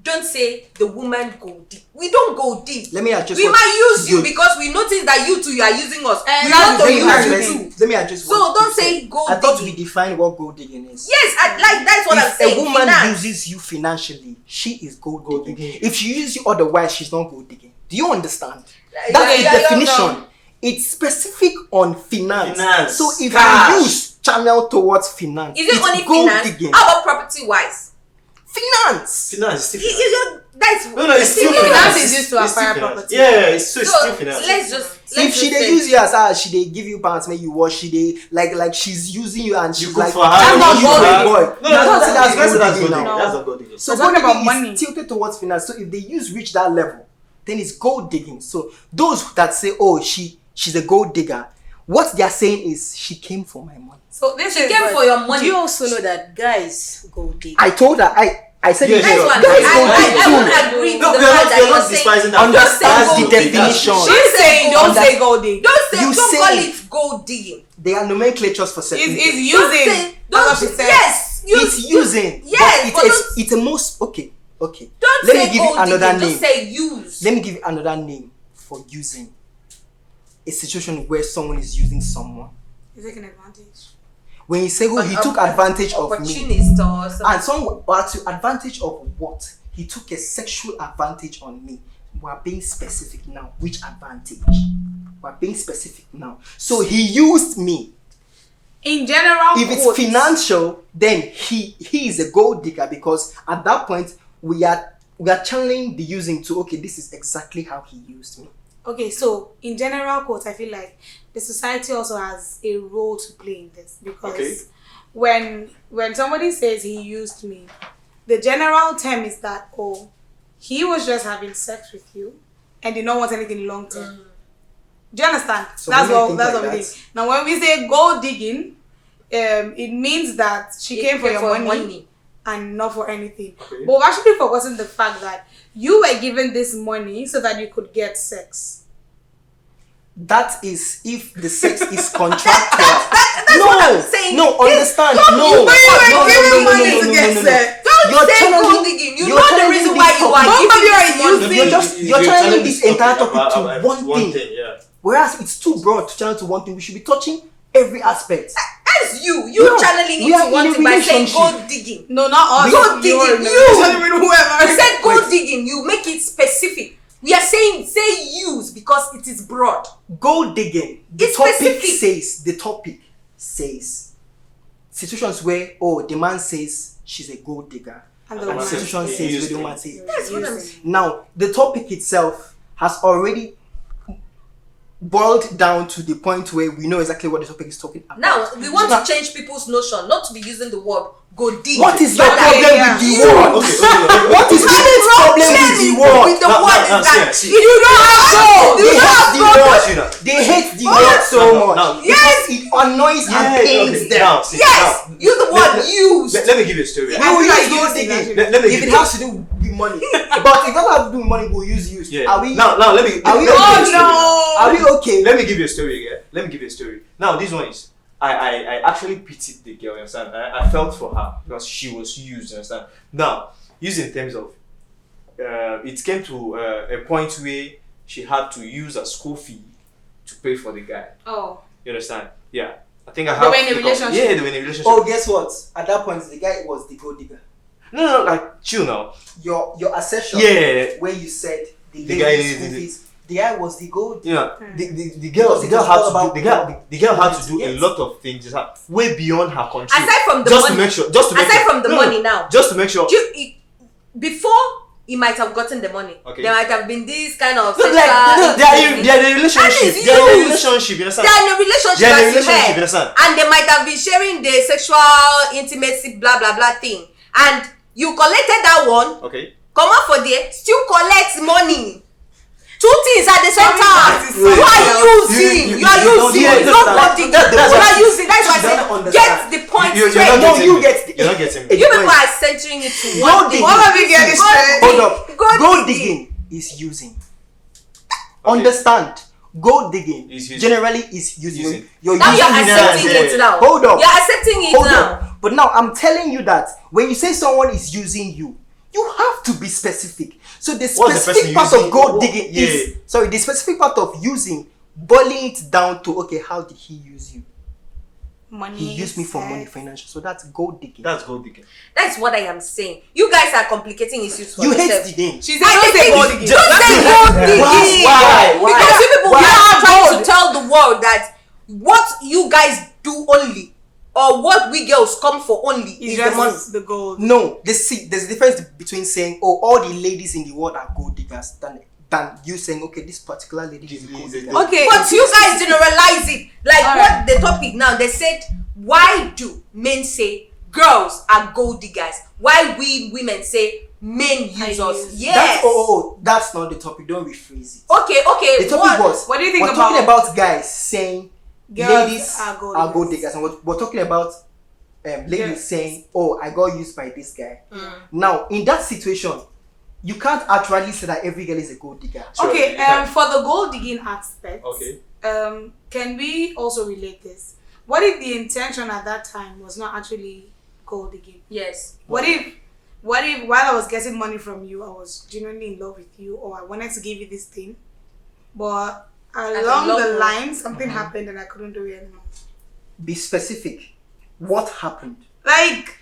Speaker 4: Don't say the woman go deep. We don't go deep.
Speaker 6: Let me address
Speaker 4: We
Speaker 6: what
Speaker 4: might use you
Speaker 6: you-
Speaker 4: because we notice that you are using us.
Speaker 1: And
Speaker 4: We
Speaker 1: that's
Speaker 4: want to
Speaker 1: the
Speaker 6: Let me
Speaker 1: thing that
Speaker 4: use
Speaker 6: address-
Speaker 4: you
Speaker 1: do.
Speaker 4: too.
Speaker 6: let me address
Speaker 4: So
Speaker 6: what
Speaker 4: don't
Speaker 6: you
Speaker 4: say
Speaker 6: said.
Speaker 4: gold
Speaker 6: I thought we
Speaker 4: digging.
Speaker 6: defined what gold digging is.
Speaker 4: Yes, that's what I'm
Speaker 6: If
Speaker 4: saying.
Speaker 6: a woman
Speaker 4: Finance.
Speaker 6: uses you financially, she is gold digging.
Speaker 3: digging.
Speaker 6: If she uses you otherwise, she's not gold digging. Do you understand?
Speaker 4: Yeah,
Speaker 6: That's
Speaker 4: yeah,
Speaker 6: the
Speaker 4: yeah,
Speaker 6: definition.
Speaker 4: yeah.
Speaker 6: It's specific on finance.
Speaker 3: Finance.
Speaker 6: So if
Speaker 3: Cash.
Speaker 6: you use channel towards finance,
Speaker 4: Is it
Speaker 6: it's
Speaker 4: only
Speaker 6: gold
Speaker 4: finance?
Speaker 6: digging.
Speaker 4: How about property wise?
Speaker 6: Finance.
Speaker 3: Finance is still finance.
Speaker 4: That's
Speaker 3: No, it's still
Speaker 1: Finance
Speaker 3: finance.
Speaker 1: is used to
Speaker 3: It's still
Speaker 1: acquire
Speaker 3: finance.
Speaker 1: property.
Speaker 3: Yeah, it's still
Speaker 4: so.
Speaker 3: finance.
Speaker 4: Let's just
Speaker 6: If she they use you as she they give you pants, make you wash, she they like she's using you and she's
Speaker 3: cook
Speaker 6: like
Speaker 3: for her,
Speaker 6: "I'm
Speaker 3: you
Speaker 6: not
Speaker 3: use
Speaker 6: gold
Speaker 3: her."
Speaker 6: digging, boy.
Speaker 3: No,
Speaker 6: You can't say
Speaker 3: that's
Speaker 6: gold
Speaker 3: gold
Speaker 6: digging
Speaker 3: digging.
Speaker 6: now.
Speaker 3: That's not gold digging.
Speaker 6: So
Speaker 1: We're
Speaker 6: gold
Speaker 1: talking about
Speaker 6: digging
Speaker 1: money.
Speaker 6: is tilted towards finance. So if they reach that level, then it's gold digging. So those that say, "Oh, she's a gold digger," what they are saying is she came for my money.
Speaker 1: So this
Speaker 4: She
Speaker 1: is
Speaker 4: came for your money.
Speaker 2: Do you also know that guys go dig?
Speaker 6: I told her I said
Speaker 3: Yeah,
Speaker 6: it.
Speaker 3: sure.
Speaker 4: That's one.
Speaker 6: Guys
Speaker 3: go
Speaker 4: I
Speaker 3: dig
Speaker 4: won't
Speaker 6: too.
Speaker 4: agree
Speaker 3: No,
Speaker 4: to the
Speaker 3: we are
Speaker 4: fact
Speaker 3: not,
Speaker 4: that
Speaker 3: we are
Speaker 4: you're
Speaker 3: not
Speaker 4: saying.
Speaker 3: despising that.
Speaker 6: Understands
Speaker 3: That's
Speaker 6: the
Speaker 3: gold digging.
Speaker 6: definition.
Speaker 1: She's saying don't
Speaker 6: Under-
Speaker 1: say gold dig.
Speaker 4: Don't say.
Speaker 6: You
Speaker 4: Don't
Speaker 6: say
Speaker 4: call
Speaker 6: it.
Speaker 4: it gold digging.
Speaker 6: They are nomenclatures for certain
Speaker 1: Is
Speaker 6: things.
Speaker 4: Don't
Speaker 1: using.
Speaker 4: say. Don't.
Speaker 1: That's what she said.
Speaker 4: Yes.
Speaker 6: It's using.
Speaker 4: Yes,
Speaker 6: but
Speaker 4: but
Speaker 6: it's a most okay.
Speaker 4: Don't
Speaker 6: Let
Speaker 4: say
Speaker 6: me give you
Speaker 4: gold
Speaker 6: another
Speaker 4: digging.
Speaker 6: name.
Speaker 4: Just say use.
Speaker 6: Let me give you another name for using. A situation where someone is using someone.
Speaker 1: He's taking advantage.
Speaker 6: When you say, "Oh, he took advantage of me,"
Speaker 4: Opportunist or something.
Speaker 6: and someone will ask you, "Advantage of what?" He took a sexual advantage on me. We are being specific now. Which advantage? We are being specific now. So he used me.
Speaker 1: In general,
Speaker 6: If it's
Speaker 1: quotes,
Speaker 6: financial, then he is a gold digger because at that point we are channeling the using to okay, this is exactly how he used me.
Speaker 1: Okay, so in general quotes, I feel like the society also has a role to play in this because
Speaker 3: Okay.
Speaker 1: when somebody says he used me, the general term is that he was just having sex with you and did not want anything long term. Do you understand?
Speaker 6: So
Speaker 1: That's
Speaker 6: women
Speaker 1: what
Speaker 6: think
Speaker 1: that's
Speaker 6: like
Speaker 1: what we
Speaker 6: that.
Speaker 1: think. Now when we say gold digging, it means that she came for your money and not for anything.
Speaker 3: Okay.
Speaker 1: But we've actually forgotten the fact that you were given this money so that you could get sex.
Speaker 6: That is if the sex is contractual.
Speaker 4: That's
Speaker 6: no,
Speaker 4: what I'm saying.
Speaker 6: no, understand.
Speaker 4: Don't-
Speaker 6: No,
Speaker 4: you were
Speaker 6: no,
Speaker 4: giving
Speaker 6: no, no,
Speaker 4: money
Speaker 6: no,
Speaker 4: to
Speaker 6: no,
Speaker 4: get
Speaker 6: no, no,
Speaker 4: sex.
Speaker 6: no.
Speaker 4: Don't
Speaker 6: You're
Speaker 4: say
Speaker 6: channeling-
Speaker 4: gold digging. You
Speaker 6: you're
Speaker 4: know the
Speaker 6: channeling
Speaker 4: reason
Speaker 6: this
Speaker 4: why you are
Speaker 6: topic.
Speaker 1: Both of you are
Speaker 4: giving this money.
Speaker 1: using-
Speaker 6: You're channeling this entire topic
Speaker 3: about
Speaker 6: to one thing.
Speaker 3: Yeah.
Speaker 6: Whereas it's too broad to channel to one thing. We should be touching every aspect.
Speaker 4: That's you
Speaker 6: No,
Speaker 4: channeling
Speaker 6: we
Speaker 4: it
Speaker 6: are
Speaker 4: to one
Speaker 6: in a
Speaker 4: thing by saying
Speaker 6: relationship.
Speaker 4: gold digging.
Speaker 1: No, not us.
Speaker 4: Gold digging.
Speaker 1: You're in a
Speaker 4: You.
Speaker 1: relationship with whoever.
Speaker 4: You said gold digging. You make it specific. We are saying say use because it is broad.
Speaker 6: Gold digging.
Speaker 4: It's specific.
Speaker 6: The topic says situations where the man says she's a gold digger.
Speaker 1: And the
Speaker 6: And the
Speaker 1: woman
Speaker 6: situation
Speaker 3: says
Speaker 6: says
Speaker 3: used
Speaker 6: the
Speaker 3: me.
Speaker 6: woman says
Speaker 4: That's what I'm
Speaker 1: using.
Speaker 4: saying.
Speaker 6: now the topic itself has already boiled down to the point where we know exactly what the topic is talking about.
Speaker 4: Now we want to change people's notion, not to be using the word go deep.
Speaker 6: What is your problem with the
Speaker 4: You-
Speaker 6: word?
Speaker 3: Okay.
Speaker 6: What is women's problem with the word?
Speaker 4: With the
Speaker 3: Now,
Speaker 4: word
Speaker 3: now,
Speaker 4: is that
Speaker 3: see.
Speaker 4: you don't have go.
Speaker 6: They
Speaker 4: You don't
Speaker 6: hate
Speaker 4: have
Speaker 6: the
Speaker 4: go.
Speaker 6: word. They hate the word so much
Speaker 3: Now,
Speaker 6: because it annoys and pains them.
Speaker 3: Now, see,
Speaker 4: Yes,
Speaker 3: now,
Speaker 4: use the word use.
Speaker 3: let me give you a story.
Speaker 6: We will
Speaker 1: I
Speaker 6: use
Speaker 1: feel
Speaker 6: gold
Speaker 1: like
Speaker 6: digging
Speaker 1: using
Speaker 3: Let me
Speaker 6: if
Speaker 3: give
Speaker 6: it
Speaker 3: you-
Speaker 6: has to do with money. But if it doesn't have to do with money, we'll use use.
Speaker 3: Yeah.
Speaker 6: Are we?
Speaker 3: Now let me.
Speaker 6: Are we
Speaker 3: let me
Speaker 6: okay?
Speaker 3: give you a story.
Speaker 6: Are we okay?
Speaker 3: Let me give you a story again. Let me give you a story. Now this one is I actually pitied the girl, you understand? I felt for her because she was used, you understand? Now, used in terms of it came to a point where she had to use a school fee to pay for the guy.
Speaker 1: Oh.
Speaker 3: You understand? Yeah. I think I
Speaker 1: They
Speaker 3: have
Speaker 1: were in a
Speaker 3: because-
Speaker 1: relationship?
Speaker 3: Yeah, they were in a relationship.
Speaker 6: Oh, guess what? At that point, the guy was the gold digger.
Speaker 3: No, like chill now.
Speaker 6: Your assertion,
Speaker 3: Yeah.
Speaker 6: where you said the
Speaker 3: The
Speaker 6: guy
Speaker 3: guy-
Speaker 6: school fees, the guy was the gold.
Speaker 3: Yeah,
Speaker 1: Hmm.
Speaker 3: the girl
Speaker 6: Because
Speaker 3: the
Speaker 6: it
Speaker 3: girl
Speaker 6: was
Speaker 3: had
Speaker 6: all
Speaker 3: to do
Speaker 6: about
Speaker 3: the girl had to do a
Speaker 6: yes.
Speaker 3: lot of things way beyond her control.
Speaker 4: Aside from the
Speaker 3: just
Speaker 4: money,
Speaker 3: to make sure
Speaker 4: the money now,
Speaker 3: just to make sure
Speaker 4: before he might have gotten the money,
Speaker 3: Okay.
Speaker 4: there might have been this kind of
Speaker 3: no,
Speaker 4: sexual.
Speaker 3: like, they are in a relationship.
Speaker 4: And it's
Speaker 3: They are in a
Speaker 4: used.
Speaker 3: relationship, you understand?
Speaker 4: They are in a relationship,
Speaker 3: They are in a
Speaker 4: as you
Speaker 3: relationship,
Speaker 4: heard.
Speaker 3: you understand?
Speaker 4: And they might have been sharing the sexual intimacy, blah blah blah thing. And you collected that one,
Speaker 3: Okay.
Speaker 4: come out for there, still collect money. Two things at the same time.
Speaker 1: Wait,
Speaker 4: You are using. You are
Speaker 6: don't
Speaker 4: using. It's not
Speaker 6: understand.
Speaker 4: bonding.
Speaker 6: That's
Speaker 4: You
Speaker 6: what-
Speaker 4: are using. That's why I
Speaker 6: you don't
Speaker 4: said
Speaker 6: understand.
Speaker 4: get the point
Speaker 3: You're
Speaker 4: straight.
Speaker 3: not
Speaker 6: No,
Speaker 3: getting
Speaker 6: you
Speaker 3: me.
Speaker 6: get the-
Speaker 3: You're not getting me.
Speaker 6: It-
Speaker 4: You people are centering it to
Speaker 6: Gold
Speaker 4: one thing.
Speaker 6: digging.
Speaker 1: All of you get it straight.
Speaker 6: Hold up.
Speaker 4: Gold
Speaker 6: Gold
Speaker 4: digging.
Speaker 6: digging is using. Understand? Gold digging
Speaker 3: Is using.
Speaker 6: generally is using.
Speaker 3: Using.
Speaker 6: You're
Speaker 4: Now you're
Speaker 6: using
Speaker 4: accepting
Speaker 3: yeah.
Speaker 4: it now.
Speaker 6: Hold up.
Speaker 4: You're accepting it
Speaker 6: Hold
Speaker 4: now.
Speaker 6: up. But now I'm telling you that when you say someone is using you, you have to be specific. So the
Speaker 3: What's the
Speaker 6: specific
Speaker 3: person
Speaker 6: part
Speaker 3: using?
Speaker 6: of gold digging
Speaker 3: Yeah.
Speaker 6: is sorry, the specific part of using, boiling it down to okay, how did he use you?
Speaker 1: Money.
Speaker 6: He used me for
Speaker 1: sex.
Speaker 6: money, financial. So that's gold digging.
Speaker 3: That's gold digging.
Speaker 4: That's what I am saying. You guys are complicating issues for
Speaker 6: You hate
Speaker 4: yourself.
Speaker 6: the name.
Speaker 1: She said, don't say gold digging.
Speaker 4: Don't say gold digging.
Speaker 6: Why?
Speaker 4: Because you people
Speaker 6: Why?
Speaker 4: are trying to tell the world that what you guys do only, or what we girls come for only,
Speaker 1: It's
Speaker 4: is the money.
Speaker 1: just the gold.
Speaker 6: No, there's a difference between saying, oh, all the ladies in the world are gold diggers than you saying, okay, this particular lady is a gold digger.
Speaker 1: Okay.
Speaker 4: But you guys generalize it. Like
Speaker 1: All
Speaker 4: what
Speaker 1: right.
Speaker 4: the topic now, they said, why do men say girls are gold diggers? Why we women say men use
Speaker 1: I
Speaker 4: us?
Speaker 1: use.
Speaker 4: Yes.
Speaker 6: That's not the topic. Don't rephrase it.
Speaker 4: Okay.
Speaker 6: The topic was
Speaker 1: what do you think
Speaker 6: we're
Speaker 1: about-
Speaker 6: talking about guys saying
Speaker 1: Girls
Speaker 6: ladies
Speaker 1: are gold
Speaker 6: are gold
Speaker 1: diggers.
Speaker 6: diggers, and we're talking about ladies
Speaker 1: Yes.
Speaker 6: saying, "Oh, I got used by this guy." Now, in that situation, you can't actually say that every girl is a gold digger.
Speaker 3: Sure,
Speaker 1: Okay,
Speaker 3: you can.
Speaker 1: for the gold digging aspect,
Speaker 3: Okay.
Speaker 1: can we also relate this? What if the intention at that time was not actually gold digging?
Speaker 4: Yes.
Speaker 1: What if while I was getting money from you, I was genuinely in love with you, or I wanted to give you this thing, but along
Speaker 4: long
Speaker 1: the
Speaker 4: run.
Speaker 1: line something happened and I couldn't do it anymore.
Speaker 6: Be specific. What happened?
Speaker 1: Like,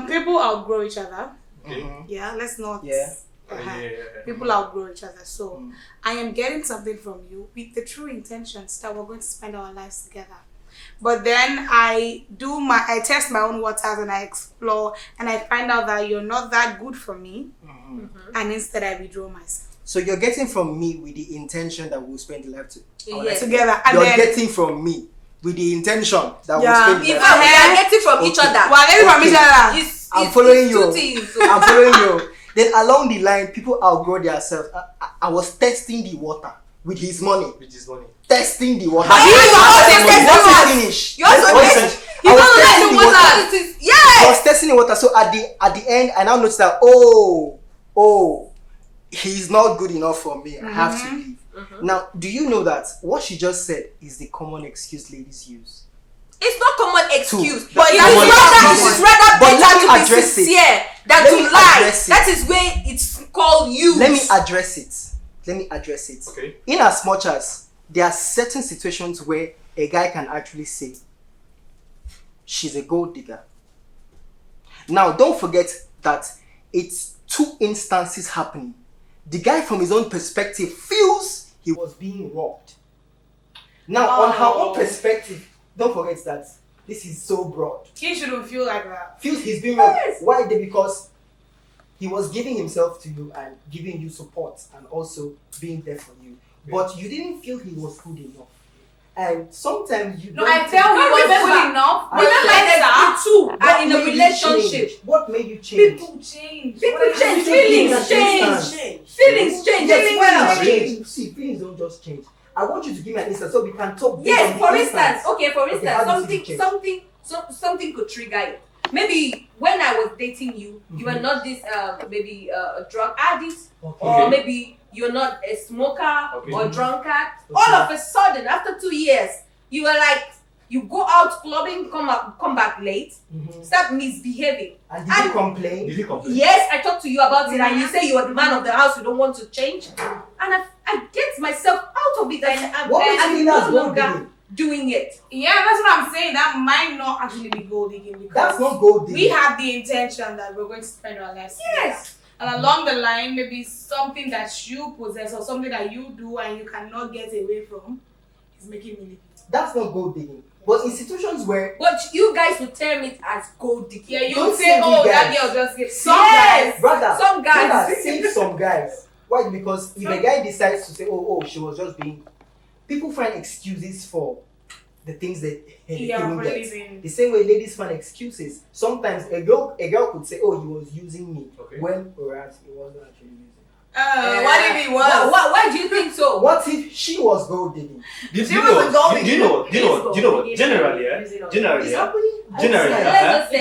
Speaker 1: people outgrow each other.
Speaker 3: Okay.
Speaker 1: Yeah, let's not.
Speaker 6: Yeah.
Speaker 3: Yeah.
Speaker 1: People outgrow each other. So I am getting something from you with the true intentions that we're going to spend our lives together. But then I test my own waters and I explore and I find out that you're not that good for me. And instead I withdraw myself.
Speaker 6: So you're getting from me with the intention that we'll spend the life
Speaker 4: Yes.
Speaker 1: Together. And
Speaker 6: You're
Speaker 1: then
Speaker 6: getting from me with the intention that
Speaker 1: Yeah.
Speaker 6: we'll spend the
Speaker 4: If
Speaker 6: life.
Speaker 4: we are getting from each
Speaker 6: Okay.
Speaker 4: other,
Speaker 1: we're getting from
Speaker 6: Okay.
Speaker 1: each other.
Speaker 6: I'm following you.
Speaker 4: Two things.
Speaker 6: I'm following you. Then along the line, people outgrow themselves. I was testing the water with his money.
Speaker 3: Which is money.
Speaker 6: Testing the water.
Speaker 4: But you
Speaker 6: I
Speaker 4: also
Speaker 6: was
Speaker 4: testing
Speaker 6: testing
Speaker 4: us.
Speaker 6: finish.
Speaker 4: You also
Speaker 6: What
Speaker 4: testing-
Speaker 6: you said?
Speaker 4: You
Speaker 6: I was
Speaker 4: don't
Speaker 6: testing
Speaker 4: let
Speaker 6: the
Speaker 4: the
Speaker 6: water.
Speaker 4: water. It is
Speaker 6: I
Speaker 4: yes.
Speaker 6: was testing the water. So at the end, I now noticed that he's not good enough for me. I have to leave. Now, do you know that what she just said is the common excuse ladies use?
Speaker 4: It's not common excuse,
Speaker 6: Two.
Speaker 4: but it
Speaker 6: That's
Speaker 4: is
Speaker 6: what
Speaker 4: rather
Speaker 6: it is.
Speaker 4: better
Speaker 6: But let me
Speaker 4: to be
Speaker 6: address it.
Speaker 4: sincere than
Speaker 6: Let
Speaker 4: to
Speaker 6: me
Speaker 4: lie.
Speaker 6: address it.
Speaker 4: That is where it's called use.
Speaker 6: Let me address it.
Speaker 3: Okay.
Speaker 6: In as much as there are certain situations where a guy can actually say, she's a gold digger. Now, don't forget that it's two instances happening. The guy, from his own perspective, feels he was being robbed. Now, on her own perspective, don't forget that this is so broad.
Speaker 1: He shouldn't feel like that.
Speaker 6: Feels he's being robbed. Why? Because he was giving himself to you and giving you support and also being there for you. but you didn't feel he was good enough. And sometimes you
Speaker 1: No, I felt he was good enough.
Speaker 4: But not like that. You two are in a relationship.
Speaker 6: What made you change?
Speaker 1: People change.
Speaker 4: People change. Feelings change. Feelings change as well.
Speaker 6: See, feelings don't just change. I want you to give me an instance so we can talk.
Speaker 4: Yes,
Speaker 6: based on
Speaker 4: for
Speaker 6: the
Speaker 4: instance,
Speaker 6: how did it change?
Speaker 4: something could trigger you. Maybe when I was dating you, you were not this maybe a drug addict, or maybe you're not a smoker or drunkard. All of a sudden, after 2 years, you were like, you go out clubbing, come back late, start misbehaving.
Speaker 6: And did you complain?
Speaker 4: Yes, I talked to you about it, and you say you are the man of the house, you don't want to change. And I get myself out of it, and I'm no longer doing it.
Speaker 1: Yeah, that's what I'm saying. That might not actually be gold digging, because
Speaker 6: that's not gold digging.
Speaker 1: We have the intention that we're going to spend our lives together. And along the line, maybe something that you possess or something that you do and you cannot get away from is making me leave you.
Speaker 6: That's not gold digging. But in situations where...
Speaker 4: But you guys would term it as gold digging.
Speaker 1: Yeah, you would say, oh, that girl just gave some
Speaker 4: guys.
Speaker 6: Brother,
Speaker 4: some guys.
Speaker 6: Say some guys. Why? Because if a guy decides to say, oh, she was just being... People find excuses for the things that he won't get. The same way ladies find excuses. Sometimes a girl could say, oh, he was using me. When whereas he wasn't actually using her.
Speaker 1: What if he was?
Speaker 4: Why do you think so?
Speaker 6: What if she was gold digging?
Speaker 3: Do you know what? Generally,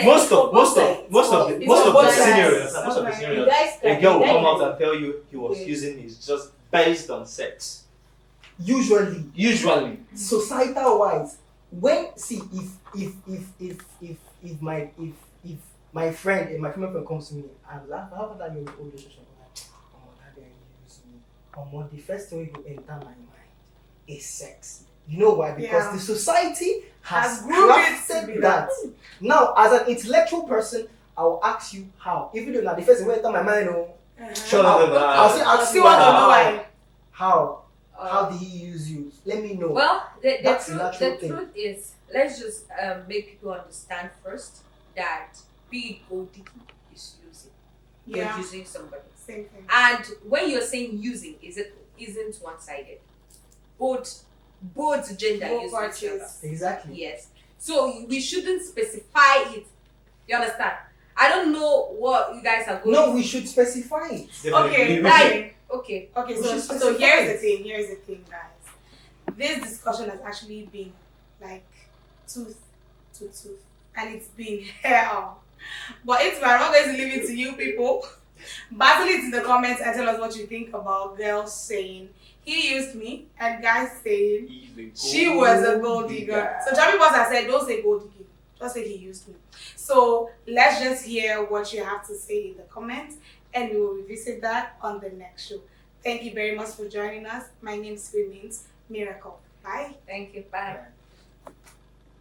Speaker 3: most of the scenarios, a girl will come out and tell you he was using me just based on sex. Usually.
Speaker 6: Societal wise, when if my friend and my female friend comes to me and laugh, how about that your old relationship? That guy used me. The first thing will enter my mind is sex. You know why? Because the society has crafted that. Now, as an intellectual person, I will ask you how. Even though now the first thing will enter my mind, I'll still ask you why. How? How did he use you? Let me know.
Speaker 4: Well, the truth is, let's just make people understand first that being gold digging is using. You're using somebody.
Speaker 1: Same thing.
Speaker 4: And when you're saying using, isn't one-sided. Both gender use each other.
Speaker 6: Exactly.
Speaker 4: Yes. So we shouldn't specify it. You understand? I don't know what you guys are going.
Speaker 6: No, we should specify it.
Speaker 1: Okay, so here's the thing, guys. This discussion has actually been like tooth to tooth, and it's been hell. But we're not going to leave it to you people. Battle it in the comments and tell us what you think about girls saying he used me and guys saying she was a gold digger. So Jamie Boss has said, don't say gold digging, just say he used me. So let's just hear what you have to say in the comments, and we will revisit that on the next show. Thank you very much for joining us. My name remains Miracle. Bye.
Speaker 4: Thank you. Bye.